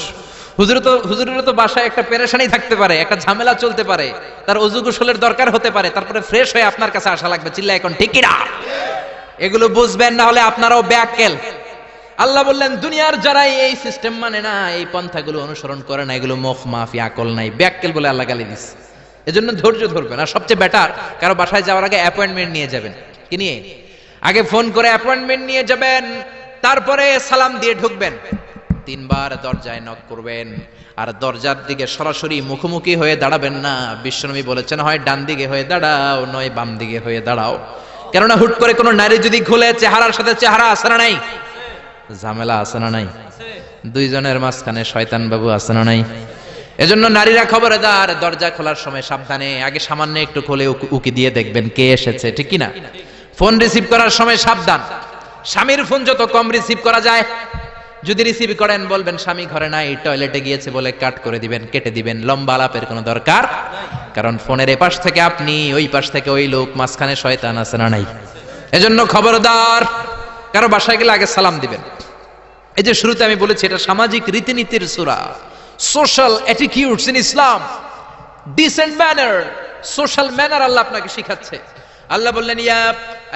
হুজুরেরও তো বাসায় একটা পেরেশানি থাকতে পারে, একটা ঝামেলা চলতে পারে, তার ওযু গোসলের দরকার হতে পারে, তারপরে ফ্রেশ হয়ে আপনার কাছে আসা লাগবে। চিল্লা এখন ঠিক কি না? এগুলো বুঝবেন, না হলে আপনারাও বেয়াক্কেল। আল্লাহ বললেন দুনিয়ার যারা এই সিস্টেম মানে না, এই পন্থাগুলো অনুসরণ করে না, এগুলো মুখ মাফি, আকল নাই, ব্যাককেল বলে আল্লাহ গালি দিচ্ছে। এজন্য ধৈর্য ধরবেন। আর সবচেয়ে বেটার, কারো বাসায় যাওয়ার আগে অ্যাপয়েন্টমেন্ট নিয়ে যাবেন। কি নিয়ে? আগে ফোন করে অ্যাপয়েন্টমেন্ট নিয়ে যাবেন, তারপরে সালাম দিয়ে ঢুকবেন। 3 বার দরজায় নক করবেন, আর দরজার দিকে সরাসরি মুখোমুখি হয়ে দাঁড়াবেন না। বিশ্বনবী বলেছেন, হয় ডান দিকে হয়ে দাঁড়াও, নয় বাম দিকে হয়ে দাঁড়াও। কেননা হুট করে কোনো নারী যদি খুলে চেহারার সাথে চেহারা আছে না নাই? ঝামেলা আছে না নাই? দুইজনের মাঝখানে শয়তান বাবু আছে না নাই? এজন্য নারীরা খবরদার, দরজা খোলার সময় সাবধানে, আগে সামান্য একটু খুলে উকি দিয়ে দেখবেন কে এসেছে, ঠিক কি না? ফোন রিসিভ করার সময় সাবধান, স্বামীর ফোন যত কম রিসিভ করা যায়। যদি রিসিভ করেন বলবেন স্বামী ঘরে নাই, টয়লেটে গিয়েছে বলে কাট করে দিবেন, কেটে দিবেন। লম্বা আলাপের কোনো দরকার, কারণ ফোনের এপাশ থেকে আপনি, ওই পাশ থেকে ওই লোক, মাঝখানে শয়তান আছে না নাই? এজন্য খবরদার, কারো বাসায় গেলে আগে সালাম দিবেন। এই যে শুরুতে আমি বলেছি, এটা সামাজিক রীতিনীতির সূরা, social attitudes in Islam, decent manner, social manner Allah আপনাকে শিখাচ্ছে। আল্লাহ বললেন, ইয়া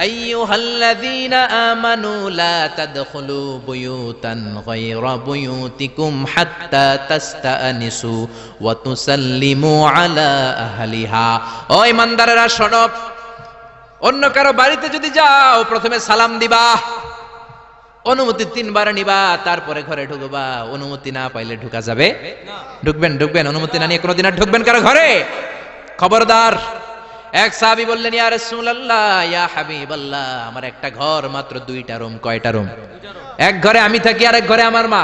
আইয়ুহাল্লাযীনা আমানু লা তাদখুলু বুয়ুতান গায়রা বুয়ুতিকুম হাত্তা তাস্তানিসু ওয়া তুসাল্লিমু আলা আহলিহা। ও ঈমানদারেরা শোনো, অন্য কারো বাড়িতে যদি যাও প্রথমে সালাম দিবা, অনুমতি 3 বার নিবা, তারপরে ঘরে ঢুকবা। অনুমতি না পাইলে ঢুকা যাবে না। ঢুকবেন, অনুমতি না নিয়ে কোনোদিন আর ঢুকবেন কারো ঘরে? খবরদার। এক সাহাবী বললেন, ইয়া রাসূলুল্লাহ, ইয়া হাবিবাল্লাহ, আমার একটা ঘর, মাত্র 2টা রুম। কয়টা রুম? এক ঘরে আমি থাকি, আর এক ঘরে আমার মা।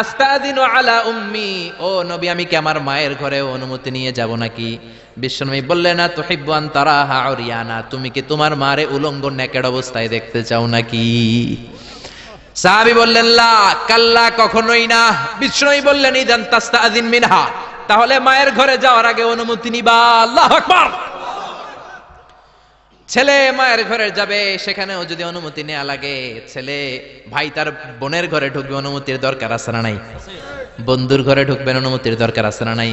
আস্তাদিনু আলা উম্মি, ও নবী, আমি কি আমার মায়ের ঘরে অনুমতি নিয়ে যাব নাকি? বিশ্বনবী বললেন, না তুহিব্বু আন তারাহা উরিয়ানা, তুমি কি তোমার মারে উলঙ্গ নেকেড অবস্থায় দেখতে চাও নাকি? সাহাবী বললেন, লা, কাল্লা, কখনোই না। বিশ্বনবী বললেন, ইদান তাস্তাদিন মিনহা, তাহলে মায়ের ঘরে যাওয়ার আগে অনুমতি নিবা। আল্লাহু আকবার। ছেলে মায়ের ঘরে যাবে, সেখানেও যদি অনুমতি নেওয়া লাগে, ছেলে ভাই তার বোনের ঘরে ঢুকবে, অনুমতির দরকার আছে না নাই? বন্ধুর ঘরে ঢুকবেন, অনুমতির দরকার আছে না নাই?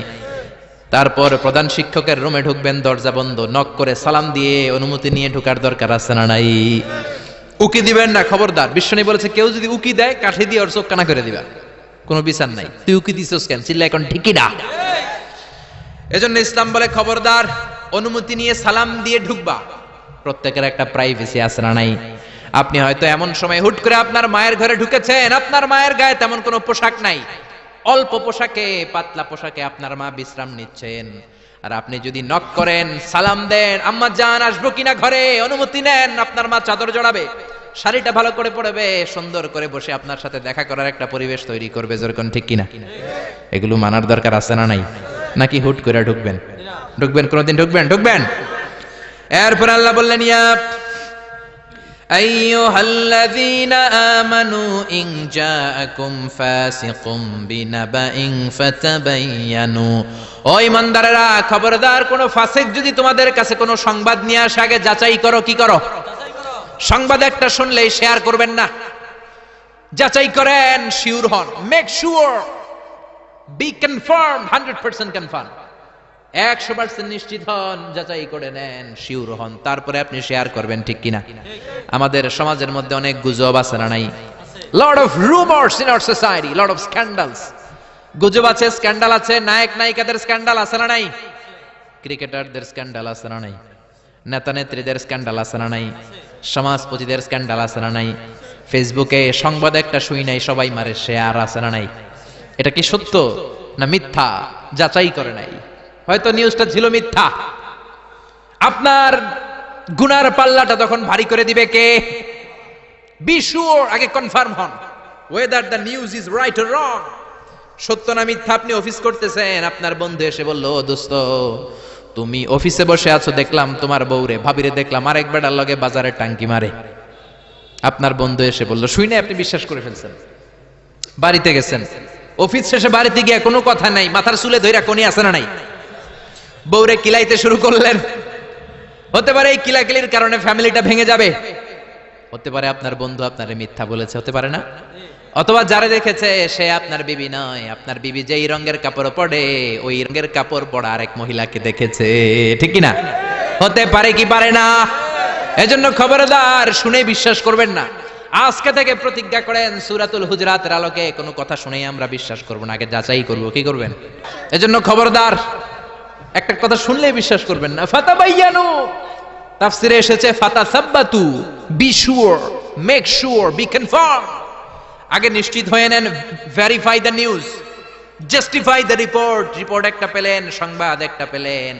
তারপর প্রধান শিক্ষকের রুমে ঢুকবেন, দরজা বন্ধ, নক করে সালাম দিয়ে অনুমতি নিয়ে ঢোকার দরকার আছে না নাই? উকি দিবেন না, খবরদার। বিশ্বনী বলেছে, কেউ যদি উকি দেয়, কাঠি দিয়ে ওর চোখ কানা করে দিবা, কোনো বিচার নাই। তুই উকি দিছস কেন? চিল্লা এখন ঠিকই না। এজন্য ইসলাম বলে, খবরদার, অনুমতি নিয়ে সালাম দিয়ে ঢুকবা। প্রত্যেকের একটা প্রাইভেসি আছে না নাই? আপনি হয়তো এমন সময় হুট করে আপনার মায়ের ঘরে ঢুকেছেন, আপনার মায়ের গায়ে তেমন কোনো পোশাক নাই, অল্প পোশাকে, পাতলা পোশাকে আপনার মা বিশ্রাম নিচ্ছেন। আর আপনি যদি নক করেন, সালাম দেন, আম্মা জান আসবো কিনা ঘরে, অনুমতি নেন, আপনার মা চাদর জড়াবে, শাড়িটা ভালো করে পরবে, সুন্দর করে বসে আপনার সাথে দেখা করার একটা পরিবেশ তৈরি করবে। যেরকম ঠিক কিনা? এগুলো মানার দরকার আছে না নাই? নাকি হুট করে ঢুকবেন? কোনোদিন ঢুকবেন। এরপর আল্লাহ বললেন, ইয়া আইয়ুহাল্লাযীনা আমানু ইন জাআকুম ফাসিকুম বিনাবাইন ফাতাবায়ানু, ও ঈমানদারেরা, খবরদার, কোন ফাসিক যদি তোমাদের কাছে কোনো সংবাদ নিয়ে আসে, আগে যাচাই করো। কি করো? সংবাদ একটা শুনলেই শেয়ার করবেন না, যাচাই করেন, শিওর হন, make sure, be confirm, 100% confirm, 100% নিশ্চিত হন, যাচাই করে নেন, শিওর হন, তারপরে আপনি শেয়ার করবেন, ঠিক কিনা? আমাদের সমাজের মধ্যে অনেক গুজব আছে না নাই? Lot of rumours in our society, lot of scandals. গুজব আছে, স্ক্যান্ডাল আছে, নায়ক নায়িকাদের স্ক্যান্ডাল আছে না নাই? ক্রিকেটারদের স্ক্যান্ডাল আছে না নাই? নেতা নেত্রীদের স্ক্যান্ডাল আছে না নাই? সমাজপতিদের স্ক্যান্ডাল আছে না নাই? ফেসবুকে সংবাদ একটা শুই নাই, সবাই মারে শেয়ার, আছে না নাই? এটা কি সত্য না মিথ্যা? যাচাই করে নাই, হয়তো নিউজটা ছিল মিথ্যা। আপনার গুনার পাল্লাটা তখন ভারী করে দিবে কে? বি শিওর, আগে কনফার্ম হন whether the news is right or wrong, সত্য না মিথ্যা। আপনি অফিস করতেছেন, আপনার বন্ধু এসে বলল, ও দোস্ত, তুমি অফিসে বসে আছো, দেখলাম তোমার বউরে, ভাবিরে দেখলাম আরেক বেটার লগে বাজারে টাঙ্কি মারে। আপনার বন্ধু এসে বলল, শুই না, আপনি বিশ্বাস করে ফেলছেন। বাড়িতে গেছেন, অফিস শেষে বাড়িতে গিয়ে কোনো কথা নাই, মাথার চুলে ধইরা কোনি আছে না নাই? বউরে কিলাইতে শুরু করলেন। হতে পারে এই কিলাকিলির কারণে ফ্যামিলিটা ভেঙে যাবে, হতে পারে আপনার বন্ধু আপনারে মিথ্যা বলেছে, হতে পারে না? অথবা যারা দেখেছে সে আপনার বিবি নয়, আপনার বিবি যেই রঙের কাপড় পরে, ওই রঙের কাপড় পরা আরেক মহিলাকে দেখেছে, ঠিক কিনা? হতে পারে কি পারে না? এজন্য খবরদার, শুনে বিশ্বাস করবেন না। আজকে থেকে প্রতিজ্ঞা করেন সূরাতুল হুজরাতের আলোকে কোনো কথা শুনেই আমরা বিশ্বাস করব না, আগে যাচাই করব। কি করবেন? এজন্য খবরদার, একটা কথা শুনলেই বিশ্বাস করবেন না। ফাতাবায়ানু, তাফসিরে এসেছে ফাতাসাব্বাতু, be sure, make sure, be confirm. আগে নিশ্চিত হয়ে নেন, verify the news, justify the report. Report একটা পেলেন, সংবাদ একটা পেলেন,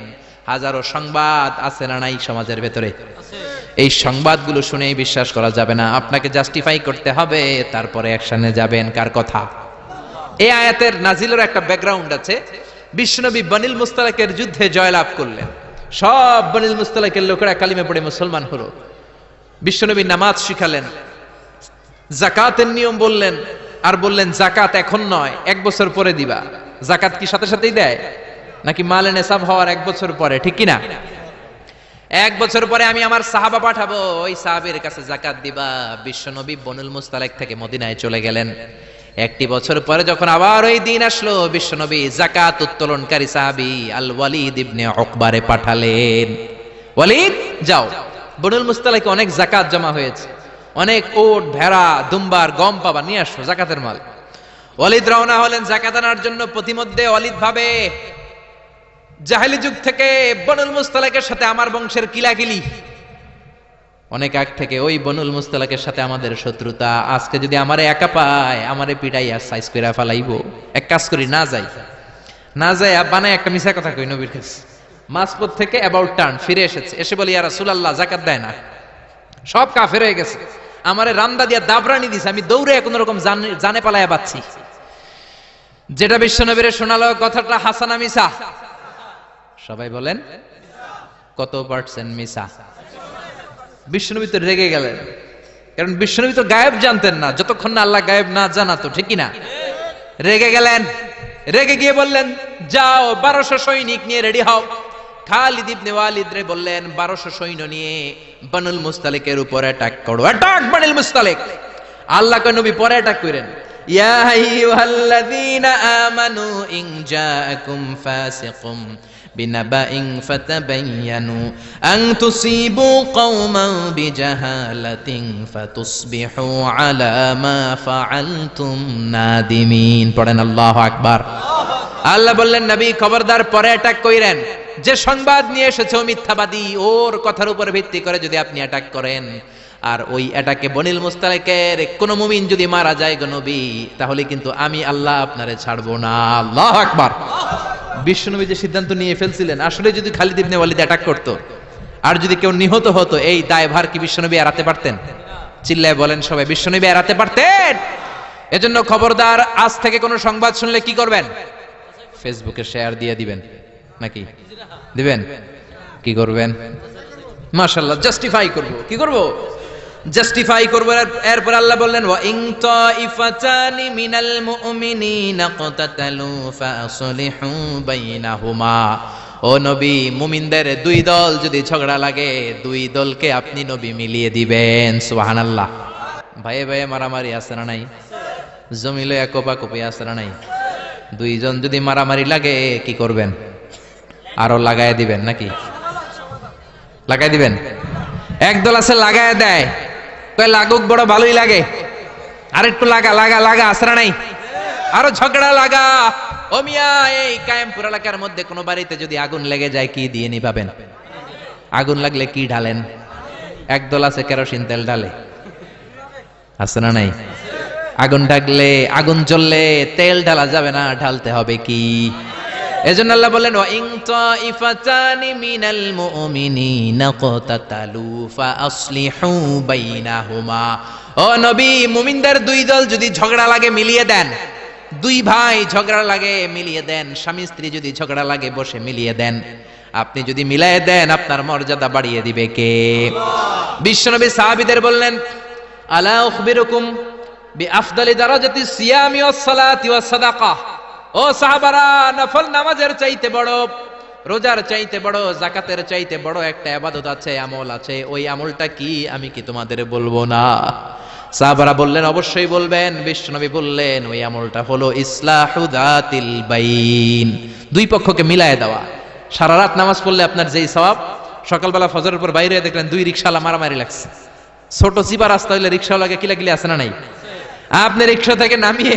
হাজারো সংবাদ আছে না নাই সমাজের ভেতরে? এই সংবাদগুলো শুনেই বিশ্বাস করা যাবে না, আপনাকে জাস্টিফাই করতে হবে, তারপরে অ্যাকশনে যাবেন। কার কথা? এই আয়াতের নাজিলের একটা ব্যাকগ্রাউন্ড আছে। বিশ্বনবী বনিল মুস্তালাকের যুদ্ধে জয়লাভ করলেন, সব বনিল মুস্তালাকের লোকেরা কালিমা পড়ে মুসলমান হলো। বিশ্বনবী নামাজ শিখালেন, যাকাতের নিয়ম বললেন, আর বললেন যাকাত এখন নয়, 1 বছর পরে দিবা। যাকাত কি সাথে সাথেই দেয় নাকি মালে নেসাব হওয়ার 1 বছর পরে? ঠিক কিনা? 1 বছর পরে আমি আমার সাহাবা পাঠাবো, ওই সাহাবীর কাছে যাকাত দিবা। বিশ্বনবী বনুল মুস্তালিক থেকে মদিনায় চলে গেলেন। 1 বছর পরে যখন আবার ওই দিন আসলো, বিশ্বনবী যাকাত উত্তোলনকারী সাহাবী আল ওয়ালিদ ইবনে উকবারে পাঠালেন, ওয়ালিদ যাও, বনুল মুস্তালিকে অনেক যাকাত জমা হয়েছে, অনেক ওট, ভেড়া, দুম্বার, গম পাবা, নিয়ে আসো যাকাতের মাল। ওয়ালিদ রওনা হলেন যাকাত আনার জন্য। প্রতিমধ্যে ওয়ালিদ ভাবে, জাহেলি যুগ থেকে বনুল মুস্তালিকের সাথে আমার বংশের কিলাকিলি, অনেক আগ থেকে ওই বনুল মুস্তালিকের সাথে আমাদের শত্রুতা। আজকে যদি আমারে একা পায়, আমারে পিটাইয়া সাইজ কইরা ফালাইবো। এক কাজ করি, না যাই, না যাই বানায় একটা মিছা কথা কই নবীর কাছে। মাঝপথ থেকে অ্যাবাউট টার্ন ফিরে এসেছে, এসে বলি ইয়া রাসূলুল্লাহ যাকাত দেয় না, সব কাফের হয়ে গেছে, আমারে রামদা দিয়া দাবরানি দিছে, আমি দৌড়ে কোন রকম জানে পালায়া বাঁচছি। যেটা বিশ্বনবীরে শোনালো কথাটা হাসানা মিছা? সবাই বলেন কত পার্সেন্ট মিছা? বিশ্বনবী তো রেগে গেলেন, কারণ বিশ্বনবী তো গায়েব জানতেন না যতক্ষণ না আল্লাহ গায়েব না জানাতো। ঠিক কি না? রেগে গেলেন, রেগে গিয়ে বললেন যাও 1200 সৈনিক নিয়ে রেডি হও। খালিদ ইবনে ওয়ালিদ রে বললেন 1200 সৈন্য নিয়ে বনুল মুস্তালিকের উপর অ্যাটাক করো। অ্যাটাক বনুল মুস্তালিক। আল্লাহ কয় নবী পরে অ্যাটাক করেন, ইয়া আইয়ুহাল্লাযীনা আমানু ইন জাআকুম ফাসিকুম বিনাবাইন ফাতাবায়ানু আন তুসিবু কওমান বিজাহালাতিন ফাতুসবিহু আলা মা ফাআলতুম নাদিমিন। পড়েন আল্লাহু আকবার। আল্লাহ বললেন নবী খবরদার পরে অ্যাটাক কইরেন, যে সংবাদ নিয়ে এসেছে ও মিথ্যাবাদী, ওর কথার উপর ভিত্তি করে যদি আপনি অ্যাটাক করেন, আর ওই অ্যাটাকে বনিল মুস্তালিকের কোন মুমিন যদি মারা যায় গো নবী, তাহলে কিন্তু আমি আল্লাহ আপনারে ছাড়বো না। আল্লাহু আকবার। বিশ্বনবী যে সিদ্ধান্ত নিয়ে ফেলছিলেন, আসলে যদি খালিদ ইবনে ওয়ালিদ অ্যাটাক করতো আর যদি কেউ নিহত হতো, এই দায়ভার কি বিশ্বনবী এড়াতে পারতেন? চিল্লায় বলেন সবাই, বিশ্বনবী এড়াতে পারতেন? এজন্য খবরদার, আজ থেকে কোনো সংবাদ শুনলে কি করবেন? ফেসবুকে শেয়ার দিয়ে দিবেন, নাকি দিবেন? কি করবেন? মাশাআল্লাহ, জাস্টিফাই করব। কি করব? জাস্টিফাই করব। এরপর আল্লাহ বললেন ওয়া ইন তাইফাতানি মিনাল মুমিনিনা ক্তাতালু ফাসলিহু বাইনাহুমা। ও নবী, মুমিনদের 2 দল যদি ঝগড়া লাগে, 2 দলকে আপনি নবী মিলিয়ে দিবেন। সুবহানাল্লাহ। ভাইয়ে ভাইয়ে মারামারি আছে না নাই? জমিলে কোপাকুপি আছে না নাই? 2 জন যদি মারামারি লাগে কি করবেন? আরো লাগায় দিবেন নাকি? লাগাই দিবেন? একদল আছে লাগায় দেয়, কয় লাগুক, বড় ভালোই লাগে, আর একটু লাগা লাগা লাগা, আসরা নাই, আরো ঝগড়া লাগা। ও মিয়া, এই কায়েমপুর এলাকার মধ্যে কোন বাড়িতে যদি আগুন লেগে যায়, কি দিয়ে নিভাবেন? আগুন লাগলে কি ঢালেন? একদল আছে কেরোসিন তেল ঢালে, আছে না নাই? আগুন ঢাকলে, আগুন জ্বললে তেল ঢালা যাবে না, ঢালতে হবে কি? এজন্য আল্লাহ বলেন ওয়া ইন তাইফাতানি মিনাল মুমিনিনা ক্তাতালু ফাসলিহু বাইনাহুমা। ও নবী, মুমিনদের 2 দল যদি ঝগড়া লাগে মিলিয়ে দেন। 2 ভাই ঝগড়া লাগে মিলিয়ে দেন। স্বামী স্ত্রী যদি ঝগড়া লাগে বসে মিলিয়ে দেন। আপনি যদি মিলিয়ে দেন, আপনার মর্যাদা বাড়িয়ে দিবে কে? বিশ্বনবী সাহাবীদের বললেন আলা উখবিরুকুম বিআফদালি দারাজাতি সিয়ামি ওয়াস সালাতি ওয়াস সাদাকাহ। ও সাহাবারা, নফল নামাজের চাইতে বড়, রোজার চাইতে বড়, যাকাতের চাইতে বড় একটা ইবাদত আছে, আমল আছে। ওই আমলটা কি আমি কি তোমাদের বলবো না? সাহাবারা বললেন অবশ্যই বলবেন। বিশ্বনবী বললেন ওই আমলটা হলো ইসলাহু যাতিল বাইন, 2 পক্ষকে মিলায়ে দেওয়া। সারা রাত নামাজ পড়লে আপনার যেই সওয়াব, সকালবেলা ফজরের পর বাইরে দেখলেন 2 রিকশাওয়ালা মারামারি লাগছে, ছোট চিপা রাস্তা হইলে রিক্সাওয়ালাকে কিলাকিলি আছে না নাই? আপনি রিক্সা থেকে নামিয়ে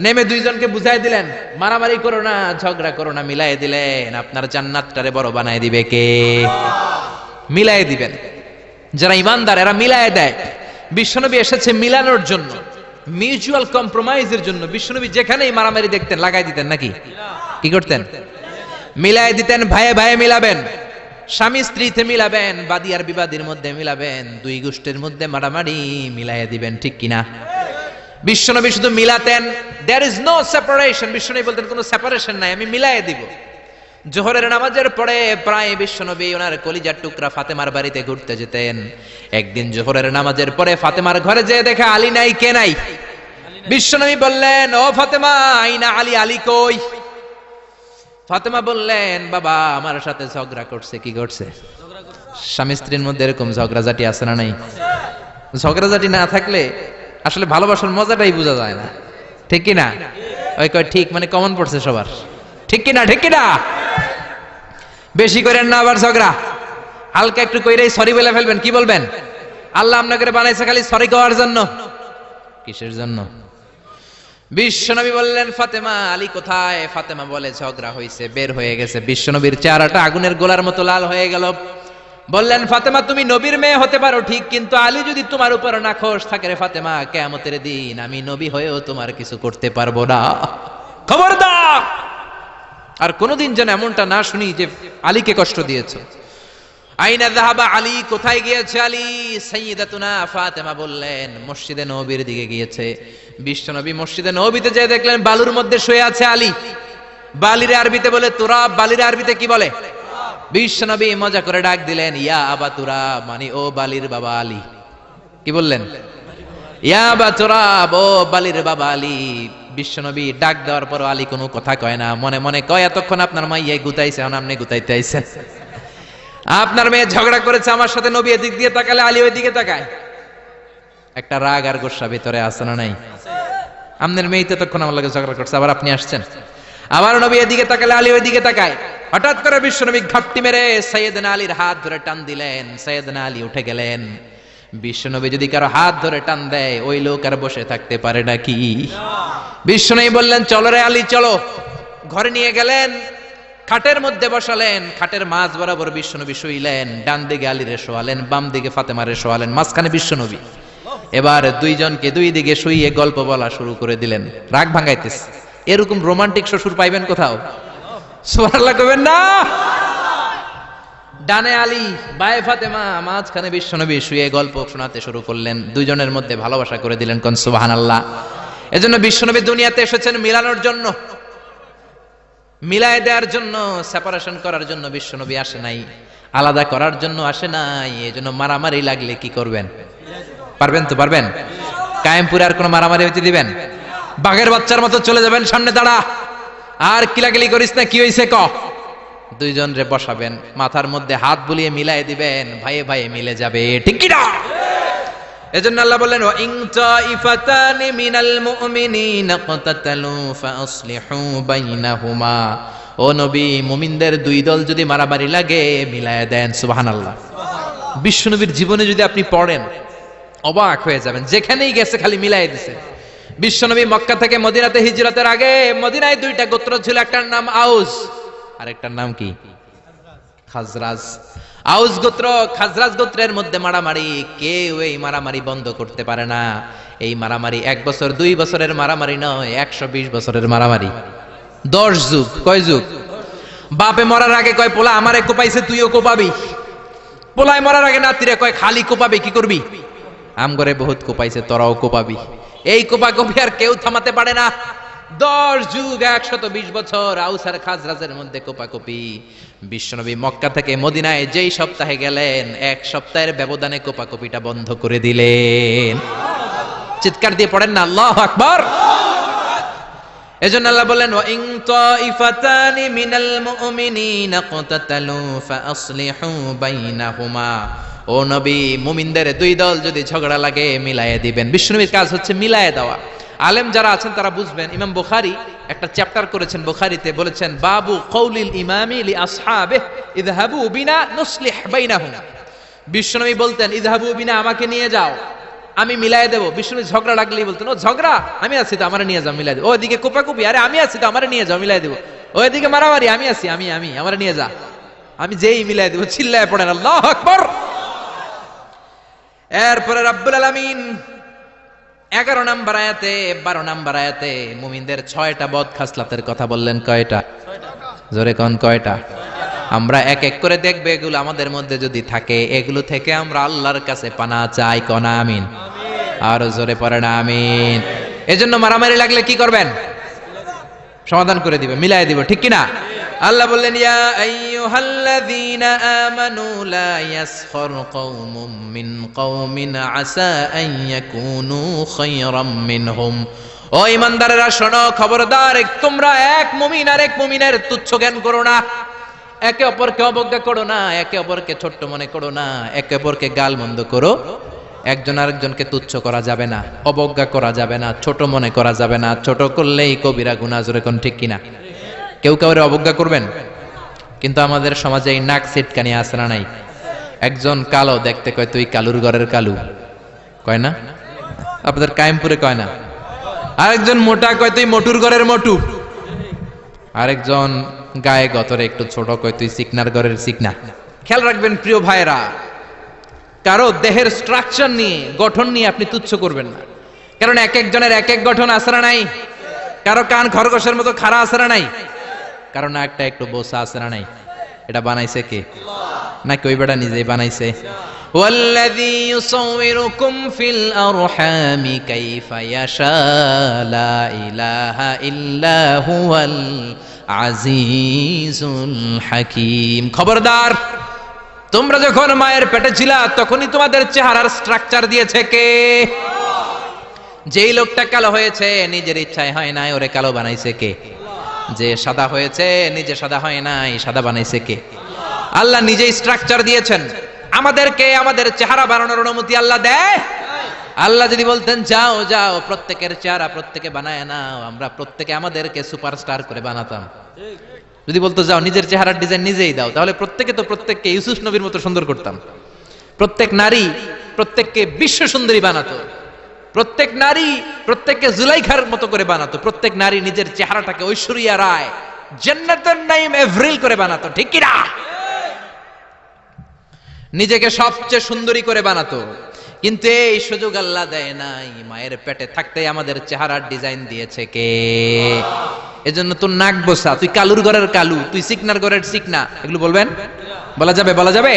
নেমে দুইজনকে বুঝাই দিলেন, মারামারি করো না, ঝগড়া করো না, মিলাই দিলেন, আপনার জান্নাতটারে বড় বানায় দিবে কে? মিলাই দিবেন। যারা ইমানদার এরা মিলাই দেয়। বিশ্বনবী এসেছে মিলানোর জন্য, মিউচুয়াল কম্প্রোমাইজের জন্য। বিশ্বনবী যেখানেই মারামারি দেখতেন লাগাই দিতেন নাকি? কি করতেন? মিলাই দিতেন। ভাইয়ে ভাইয়ে মিলাবেন, স্বামী স্ত্রীতে মিলাবেন, বাদী আর বিবাদীর মধ্যে মিলাবেন, দুই গোষ্ঠীর মধ্যে মারামারি মিলাই দিবেন, ঠিক কিনা? বিশ্বনবী শুধু মিলাতেন, দেয়ার ইজ নো সেপারেশন। বিশ্বনবী বলতেন কোনো সেপারেশন নাই, আমি মিলাই দিব। জোহরের নামাজের পরে প্রায় বিশ্বনবী ওনার কলিজার টুকরা ফাতেমার বাড়িতে ঘুরতে যেতেন। একদিন জোহরের নামাজের পরে ফাতেমার ঘরে যেয়ে দেখে আলী নাই। কে নাই? বিশ্বনবী বললেন, ও ফাতেমা, আইনা আলী, আলী কই? ফাতেমা বললেন, বাবা আমার সাথে ঝগড়া করছে। কি করছে? স্বামী স্ত্রীর মধ্যে এরকম ঝগড়াঝাটি আছে না নাই? ঝগড়াঝাটি না থাকলে আসলে ভালোবাসার মজাটাই বোঝা যায় না, ঠিক কিনা? ওই কয় ঠিক, মানে কমন পড়ছে সবার, ঠিক কিনা? ঠিক কিনা? বেশি করেন না আবার ঝগড়া, হালকা একটু কইরেই সরি বলে ফেলবেন। কি বলবেন? আল্লাহ আপনাকে বানাইছে খালি সরি কওয়ার জন্য, কিসের জন্য? বিশ্বনবী বললেন, ফাতেমা আলী কোথায়? ফাতেমা বলে, ঝগড়া হয়েছে, বের হয়ে গেছে। বিশ্বনবীর চেহারাটা আগুনের গোলার মতো লাল হয়ে গেল। বললেন, ফাতেমা তুমি নবীর মেয়ে হতে পারো ঠিক, কিন্তু আলী যদি তোমার উপর নাখোশ থাকে রে ফাতেমা, কিয়ামতের দিন আমি নবী হয়েও তোমার কিছু করতে পারবো না। খবরদার আর কোনোদিন যেন এমনটা না শুনি যে আলীকে কষ্ট দিয়েছো। আইনা যাহাবা আলী, কোথায় গিয়েছে আলী? সাইয়্যিদাতুনা ফাতেমা বললেন, মসজিদে নববীর দিকে গিয়েছে। বিশ্বনবী মসজিদে নববীতে যেয়ে দেখলেন বালুর মধ্যে শুয়ে আছে আলী। বালির আরবিতে বলে তুরাব, বালির আরবিতে কি বলে? বিশ্বনবী মজা করে ডাক দিলেন, ইয়া আবা তুরাব, মানে ও বালির বাবা আলী। কি বললেন? ইয়া আবা তুরাব, ও বালির বাবা আলী। বিশ্বনবী ডাক দেওয়ার পর আলী কোনো কথা কয় না, মনে মনে কয়, এতক্ষণ আপনার মাইয়াই গুতাইছে, এখন আপনি গুতাইতে আইছেন। আপনার মেয়ে ঝগড়া করেছে আমার সাথে, নবী এদিক দিয়ে তাকালে আলী ওই দিকে তাকায়। একটা রাগ আর গোসা ভিতরে আছে না নাই? আপনার মেয়ে তো তখন আমার লাগে ঝগড়া করছে, আবার আপনি আসছেন। আবার নবী এদিকে তাকালে আলী ওই দিকে তাকায়। হঠাৎ করে বিশ্বনবী ঘাপটি মেরে সাইয়েদনা আলীর হাত ধরে টান দিলেন। সাইয়েদনা আলী উঠে গেলেন। বিশ্বনবী যদি কারো হাত ধরে টান দেয় ওই লোক আর বসে থাকতে পারে নাকি? বিশ্বনবী বললেন, চলো রে আলী চলো। ঘরে নিয়ে গেলেন, খাটের মধ্যে বসালেন, খাটের মাঝ বরাবর বিশ্বনবী শুইলেন। ডান দিকে আলীরে শোয়ালেন, বাম দিকে ফাতেমারে শোয়ালেন, মাঝখানে বিশ্বনবী। এবার দুইজনকে দুই দিকে শুইয়ে গল্প বলা শুরু করে দিলেন। রাগ ভাঙাইতেছে। এরকম রোমান্টিক শ্বশুর পাইবেন কোথাও? সুবহানাল্লাহ কইবেন না? ডানে আলী, বায়ে ফাতেমা, মাঝখানে বিশ্বনবী শুয়ে গল্প শোনাতে শুরু করলেন। দুইজনের মধ্যে ভালোবাসা করে দিলেন। কোন সুবহানাল্লাহ। এজন্য বিশ্বনবী দুনিয়াতে এসেছেন মিলানোর জন্য, মিলায় দেওয়ার জন্য, সেপারেশন করার জন্য বিশ্বনবী আসে নাই, আলাদা করার জন্য আসে নাই। এজন্য মারামারি লাগলে কি করবেন? পারবেন তো? পারবেন? কায়েমপুরে আর কোনো মারামারি হইতে দিবেন? বাঘের বাচ্চার মতো চলে যাবেন, সামনে দাঁড়া, আর কিলাকিলি করিস না, কি হইছে ক। দুইজন রে বসাবেন, মাথার মধ্যে হাত বুলিয়ে মিলাই দিবেন, ভাইয়ে ভাইয়ে মিলে যাবে, ঠিক কি না? এজন্য আল্লাহ বললেন, ওয়া ইন তাইফাতানি মিনাল মুমিনিনা ক্তাতালু ফাসলিহু বাইনাহুমা। ও নবী, মুমিনদের দুই দল যদি মারামারি লাগে মিলায়া দেন। সুবহানাল্লাহ। বিশ্বনবীর জীবনে যদি আপনি পড়েন অবাক হয়ে যাবেন, যেখানেই গেছে খালি মিলাই দিছে। বিশ্বনবী মক্কা থেকে মদিনাতে হিজরতের আগে মদিনায় দুইটা গোত্র ছিল, একটার নাম আউস আর একটার নাম কি? খাজরাজ। আউস গোত্র খাজরাজ গোত্রের মধ্যে মারামারি, কেউ এই মারামারি বন্ধ করতে পারে না। এই মারামারি 1 বছর 2 বছরের মারামারি নয়, 120 বছরের মারামারি। 10 যুগ। কয় যুগ? বাপে মরার আগে কয়, পোলা আমারে কোপাইছে, তুইও কোপাবি। পোলায় মরার আগে নাতিরে কয়, খালি কোপাবি, কি করবি? আমগরে বহুত কোপাইছে, তোরাও কোপাবি। এই কোপাকপি আর কেউ থামাতে পারে না। 10 যুগ, 120 বছর আউস আর খাজরাজের মধ্যে কোপাকপি। বিশ্বনবী মক্কা থেকে মদিনায় যেই সপ্তাহে গেলেন, 1 সপ্তাহের ব্যবধানে কোপাকপিটা বন্ধ করে দিলেন। চিৎকার দিয়ে পড়েন না আল্লাহু আকবার। এজন্য আল্লাহ বলেন, ওয়া ইন তাইফাতানি মিনাল মুমিনিনা ক্তাতালু ফাসলিহু বাইনাহুমা। ও নবী, মুমিনদের দুই দল যদি ঝগড়া লাগে মিলায়ে দিবেন। বিশ্বনবীর কাজ হচ্ছে মিলায়ে দেওয়া। আলেম যারা আছেন তারা বুঝবেন। ইমাম বুখারী একটা চ্যাপ্টার করেছেন বুখারীতে, বলেছেন বাবু কওলিল ইমামি লি আসহাবিহি ইযহাবু বিনা নুসলিহ বাইনাহুম। বিশ্বনবী বলতেন ইযহাবু বিনা, আমাকে নিয়ে যাও, আমি মিলাই দেবো। বিষ্ণু ঝগড়া লাগলেই বলতেন ও ঝগড়া, আমি আছি তো, আমার নিয়ে যাও, মিলাই দেবো। ওইদিকে কোপাকুপি, আরে আমি আছি তো, আমার নিয়ে যাও, মিলাই দেবো। ওইদিকে মারামারি, আমি আছি, আমি আমার নিয়ে যা, আমি যেই মিলাই দেবো। চিল্লায় পড়েন আল্লাহু আকবার। এরপরে রাব্বুল আলামিন 11 নম্বর আয়াতে 12 নম্বর আয়াতে মুমিনদের 6টা বদ খাসলাতের কথা বললেন। কয়টা? জোরে কোন কয়টা? আমরা এক এক করে দেখবে, এগুলো আমাদের মধ্যে যদি থাকে, এগুলো থেকে আমরা আল্লাহর কাছে পানা চাই। কোন আমিন? আর জোরে পড়েন আমিন। এজন্য মারামারি লাগলে কি করবেন? সমাধান করে দিবে, মিলাই দিব, ঠিক কিনা? আল্লাহ বললেন ইয়া আইয়ুহাল্লাযীনা আমানু লা ইয়াসখর কওমুম মিন কওমিন আসা আন ইয়াকুনু খায়রাম মিনহুম। ও ঈমানদারেরা শোনো, খবরদার, তোমরা এক মুমিন আর এক মুমিনের তুচ্ছ জ্ঞান করো না, একে অপরকে অবজ্ঞা করো না, একে অপরকে ছোট্ট মনে করো না, একে অপরকে গালমন্দ করো। একজন আরেকজনকে তুচ্ছ করা যাবে না, অবজ্ঞা করা যাবে না, ছোট মনে করা যাবে না। ছোট করলেই কবিরা গুনাহ, জোরে কোন ঠিক কিনা? কেউ কাউরে অবজ্ঞা করবেন? কিন্তু আমাদের সমাজে এই নাক সিটকানি আছে না নাই? একজন কালো দেখতে কয় তুই কালুর ঘরের কালু, কয় না? আপনাদের কায়েমপুরে কয় না? আরেকজন মোটা কয় তুই মোটুর ঘরের মোটু, আরেকজন গায়ে গতরে একটু ছোট কয় তুই চিকনার ঘরের চিকনা। খেয়াল রাখবেন প্রিয় ভাইরা, কারো দেহের স্ট্রাকচার নিয়ে, গঠন নিয়ে আপনি তুচ্ছ করবেন না, কারণ এক একজনের এক এক গঠন আছে না নাই? কারো কান খরগোশের মতো খাড়া আছে না নাই? কারণ একটা একটু বোসা আছে না নাই? এটা বানাইছে কে? নাকি ওই বেটা নিজেই বানাইছে? ওয়াল্লাযী ইউসাউবিরুকুম ফিল আরহামি কাইফা ইয়াশা লা ইলাহা ইল্লা হুয়াল আজিজুল হাকীম। খবরদার, তোমরা যখন মায়ের পেটে ছিলা তখনই তোমাদের চেহারার স্ট্রাকচার দিয়েছে কে? যেই লোকটা কালো হয়েছে নিজের ইচ্ছায় হয় নাই, ওরে কালো বানাইছে কে? যে সাদা হয়েছে নিজে সাদা হয় নাই, সাদা বানাইছে কে? আল্লাহ নিজেই স্ট্রাকচার দিয়েছেন। আমাদেরকে আমাদের চেহারা বানানোর অনুমতি আল্লাহ দেয়? আল্লাহ যদি বলতেন যাও যাও প্রত্যেকের চেহারা প্রত্যেকে বানায় নাও, আমরা প্রত্যেকে আমাদেরকে সুপারস্টার করে বানাতাম। যদি বলতো যাও নিজের চেহারার ডিজাইন নিজেই দাও, তাহলে প্রত্যেকে তো প্রত্যেককে ইউসুফ নবীর মতো সুন্দর করতাম। প্রত্যেক নারী প্রত্যেককে বিশ্ব সুন্দরী বানাতো, প্রত্যেক নারী প্রত্যেককে জুলাইখার মতো করে বানাতো, প্রত্যেক নারী নিজের চেহারাটাকে ঐশ্বরিয়া রায়, জান্নাতুন নাঈম এভরিল করে বানাতো, ঠিক কি না? নিজেকে সবচেয়ে সুন্দরী করে বানাতো। কিন্তু এই সুযোগ আল্লাহ দেয় নাই। মায়ের পেটে থাকতেই আমাদের চেহারার ডিজাইন দিয়েছে কে? এজন্য তোর নাক বসা, তুই কালুর ঘরের কালু, তুই চিকনার ঘরের চিকনা, এগুলো বলবেন? বলা যাবে? বলা যাবে?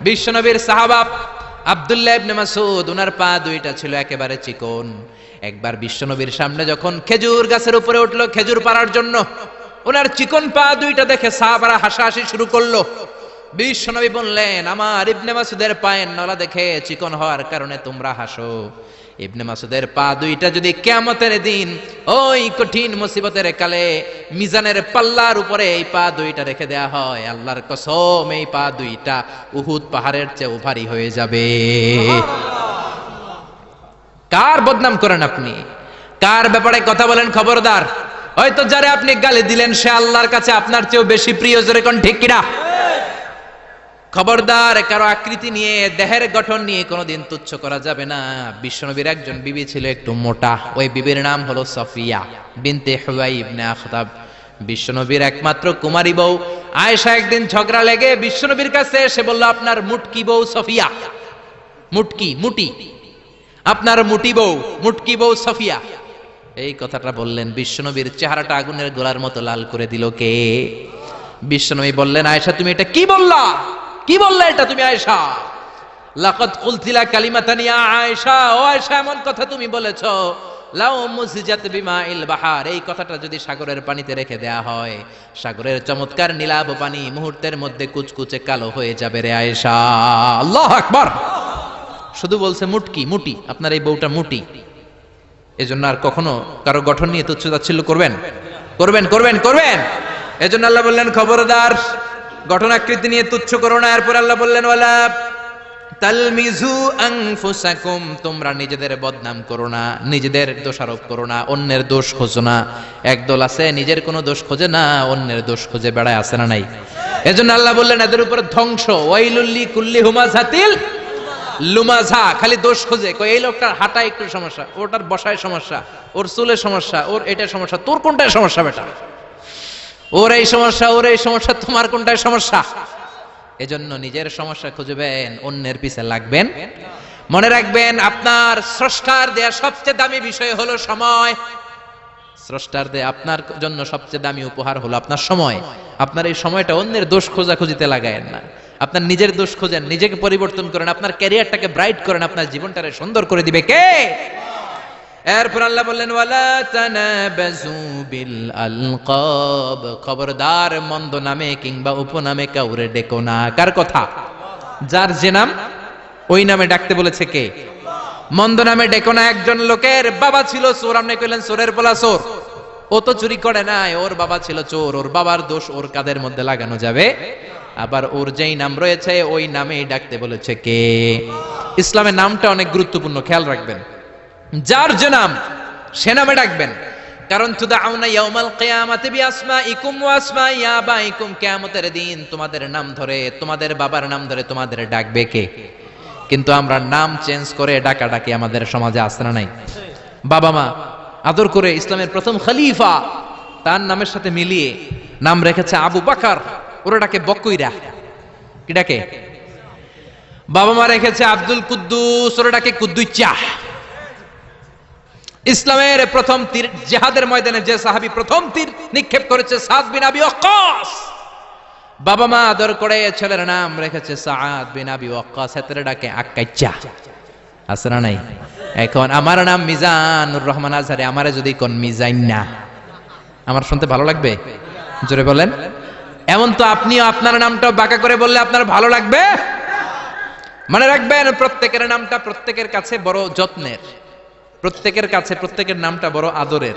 বিশ্বনবীর সাহাবা আব্দুল্লাহ ইবনে মাসউদ, ওনার পা দুইটা ছিল একেবারে চিকন। একবার বিশ্বনবীর সামনে যখন খেজুর গাছের উপরে উঠলো খেজুর পাড়ার জন্য, ওনার চিকন পা দুইটা দেখে সাহাবারা হাসাহাসি শুরু করলো। বিশ্বনবী বললেন, আমার ইবনে মাসউদের পায়ের নলা দেখে চিকন হওয়ার কারণে তোমরা হাসো। ইবনে মাসউদের পা দুইটা যদি কিয়ামতের দিন ওই কঠিন মুসিবতের কালে মিজানের পাল্লার উপরে এই পা দুইটা রেখে দেয়া হয়, আল্লাহর কসম এই পা দুইটা উহুদ পাহাড়ের চেয়ে ভারী হয়ে যাবে। কার বদনাম করেন আপনি? কার ব্যাপারে কথা বলেন? খবরদার, হয়তো যারে আপনি গালি দিলেন সে আল্লাহর কাছে আপনার চেয়েও বেশি প্রিয়, জোরে কোন ঠিক কিনা? খবরদার, কারো আকৃতি নিয়ে, দেহের গঠন নিয়ে কোনোদিন তুচ্ছ করা যাবে না। বিশ্বনবীর একজন বিবি ছিল একটু মোটা, ওই বিবির নাম হলো সফিয়া বিনতে হুয়াই ইবনে আখতাব। বিশ্বনবীর একমাত্র কুমারী বউ আয়েশা একদিন ঝগড়া লেগে বিশ্বনবীর কাছে এসে বলল, আপনার মুটকি বউ সফিয়া, মুটি, আপনার মুটি বউ, মুটকি বউ সফিয়া। এই কথাটা বললেন, বিশ্বনবীর চেহারাটা আগুনের গোলার মতো লাল করে দিল কে? বিশ্বনবী বললেন, আয়েশা তুমি এটা কি বললা? কি বললে এটা তুমি আয়েশা? লাকাদ কুলতিলা কালিমাতান ইয়া আয়েশা, ও আয়েশা এমন কথা তুমি বলেছো, লাউ মুসিজাত বিমাইল বাহার, এই কথাটা যদি সাগরের পানিতে রেখে দেয়া হয়, সাগরের চমৎকার নীলাভ পানি মুহূর্তের মধ্যে কুচকুচে কালো হয়ে যাবে রে আয়েশা। আল্লাহু আকবার। শুধু বলছে মুটি, আপনার এই বউটা মুটি। এজন্য আর কখনো কারো গঠন নিয়ে তুচ্ছ-তাচ্ছিল্য করবেন? এজন্য আল্লাহ বললেন, খবরদার, গঠন আকৃতি নিয়ে তুচ্ছ করো না। এরপর আল্লাহ বললেন, ওয়ালা তালমিজু আনফুসাকুম, তোমরা নিজেদের বদনাম করো না, নিজেদের দোষারোপ করো না, অন্যের দোষ খোঁজো না। একদল আছে নিজের কোনো দোষ খোঁজে না, অন্যের দোষ খোঁজে বেড়ায়, আছে না নাই? এজন্য আল্লাহ বললেন এদের উপর ধ্বংস, ওয়াইলুল্লি কুল্লি হুমাযাতিল লুমাযা, খালি দোষ খোঁজে। কই এই লোকটার হাঁটায় একটু সমস্যা, ওটার বসায় সমস্যা, ওর চুলের সমস্যা, ওর এটা সমস্যা, তোর কোনটায় সমস্যা বেটা? ওর এই সমস্যা, ওর এই সমস্যা, তোমার কোনটায় সমস্যা? এজন্য নিজের সমস্যা খুঁজবেন, অন্যের পিছে লাগবেন। মনে রাখবেন আপনার স্রষ্টার দেয়া সবচেয়ে দামি বিষয় হলো সময়। স্রষ্টার দেয়া আপনার জন্য সবচেয়ে দামি উপহার হলো আপনার সময়। আপনার এই সময়টা অন্যের দোষ খোঁজাখুঁজিতে লাগায়েন না, আপনার নিজের দোষ খোঁজেন, নিজেকে পরিবর্তন করেন, আপনার ক্যারিয়ারটাকে ব্রাইট করেন, আপনার জীবনটাকে সুন্দর করে দিবে কে? এরপর আল্লাহ বললেন ওয়ালা তানাবাজু বিল আলকাব, খবরদার মন্দ নামে কিংবা উপনামে কাউরে ডেকো না। কার কথা? যার যে নাম ওই নামে ডাকতে বলেছে কে? মন্দ নামে ডেকো না। একজন লোকের বাবা ছিল চোর, আপনি কইলেন চোরের পোলা চোর, ও তো চুরি করে নাই, ওর বাবা ছিল চোর, ওর বাবার দোষ ওর কাঁধের মধ্যে লাগানো যাবে? আবার ওর যেই নাম রয়েছে ওই নামেই ডাকতে বলেছে কে? ইসলামের নামটা অনেক গুরুত্বপূর্ণ, খেয়াল রাখবেন। যার যে নাম সে নামে ডাকবেন। কারণ তুদাউনা ইয়াউমাল কিয়ামাতি বিআসমাইকুম ওয়া আসমাই আবাইকুম, কিয়ামতের দিন তোমাদের নাম ধরে, তোমাদের বাবার নাম ধরে তোমাদের ডাকবে কে? কিন্তু আমরা নাম চেঞ্জ করে ডাকাডাকি আমাদের সমাজে আছে না নাই? বাবা মা আদর করে ইসলামের প্রথম খলিফা তার নামের সাথে মিলিয়ে নাম রেখেছে আবু বকর, ওরা ডাকে বকইরা। কি ডাকে? বাবা মা রেখেছে আব্দুল কুদ্দুস, ওরা ডাকে কুদ্দুচ্চা। ইসলামের প্রথম তীর জিহাদের ময়দানে যে সাহাবী প্রথম তীর নিক্ষেপ করেছে সাদ বিন আবি ওয়াক্কাস, বাবা মা আদর করে ছেলের নাম রেখেছে সাদ বিন আবি ওয়াক্কাস, এতরে ডাকে আক্কাইচা। আছে না নাই? এখন আমার নাম মিজানুর রহমান আজহারি, আমারে যদি কোন মিজাইন না, আমার শুনতে ভালো লাগবে? জোরে বলেন। এমন তো আপনিও আপনার নামটা বাঁকা করে বললে আপনার ভালো লাগবে? মনে রাখবেন প্রত্যেকের নামটা প্রত্যেকের কাছে বড় যত্নের, প্রত্যেকের কাছে প্রত্যেকের নামটা বড় আদরের,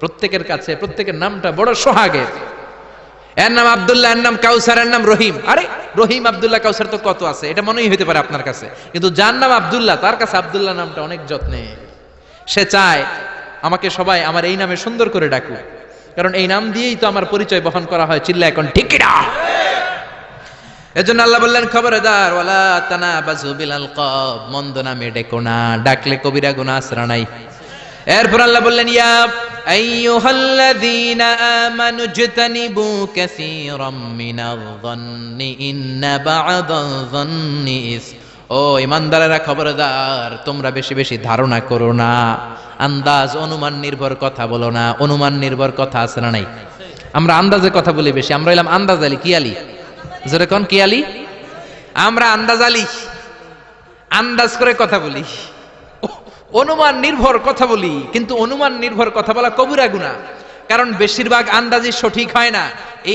প্রত্যেকের কাছে প্রত্যেকের নামটা বড় সোহাগের। এর নাম আব্দুল্লাহ, এর নাম কাউসার, এর নাম রহিম। আরে রহিম আব্দুল্লাহ কাউসার তো কত আছে, এটা মনেই হইতে পারে আপনার কাছে, কিন্তু যার নাম আব্দুল্লাহ তার কাছে আব্দুল্লাহ নামটা অনেক যত্নে। সে চায় আমাকে সবাই আমার এই নামে সুন্দর করে ডাকুক, কারণ এই নাম দিয়েই তো আমার পরিচয় বহন করা হয়। চিল্লা এখন ঠিক না? এজন্য আল্লাহ বললেন খবরদার ওয়ালা তানাবাজু বিল আলকাব, মন্দ নামে ডেকো না, ডাকলে কবিরা গুনাহ আসরা নাই। এরপর আল্লাহ বললেন ইয়া আইয়ুহাল্লাযীনা আমানু জতানিবু কাসীরাম মিনায-যন্নি ইন্না বা'দায-যন্নি ইস, ও ঈমানদারেরা খবরদার তোমরা বেশি বেশি ধারণা করো না, আন্দাজ অনুমান নির্ভর কথা বলো না। অনুমান নির্ভর কথা আছে না নাই? আমরা আন্দাজে কথা বলি বেশি, আমরা হইলাম আন্দাজ আলী। কি আলী? জোরে কোন কি আলী? আমরা আন্দাজ আলী, আন্দাজ করে কথা বলি, অনুমান নির্ভর কথা বলি। কিন্তু অনুমান নির্ভর কথা বলা কবিরা গুনাহ, কারণ বেশিরভাগ আন্দাজই সঠিক হয় না।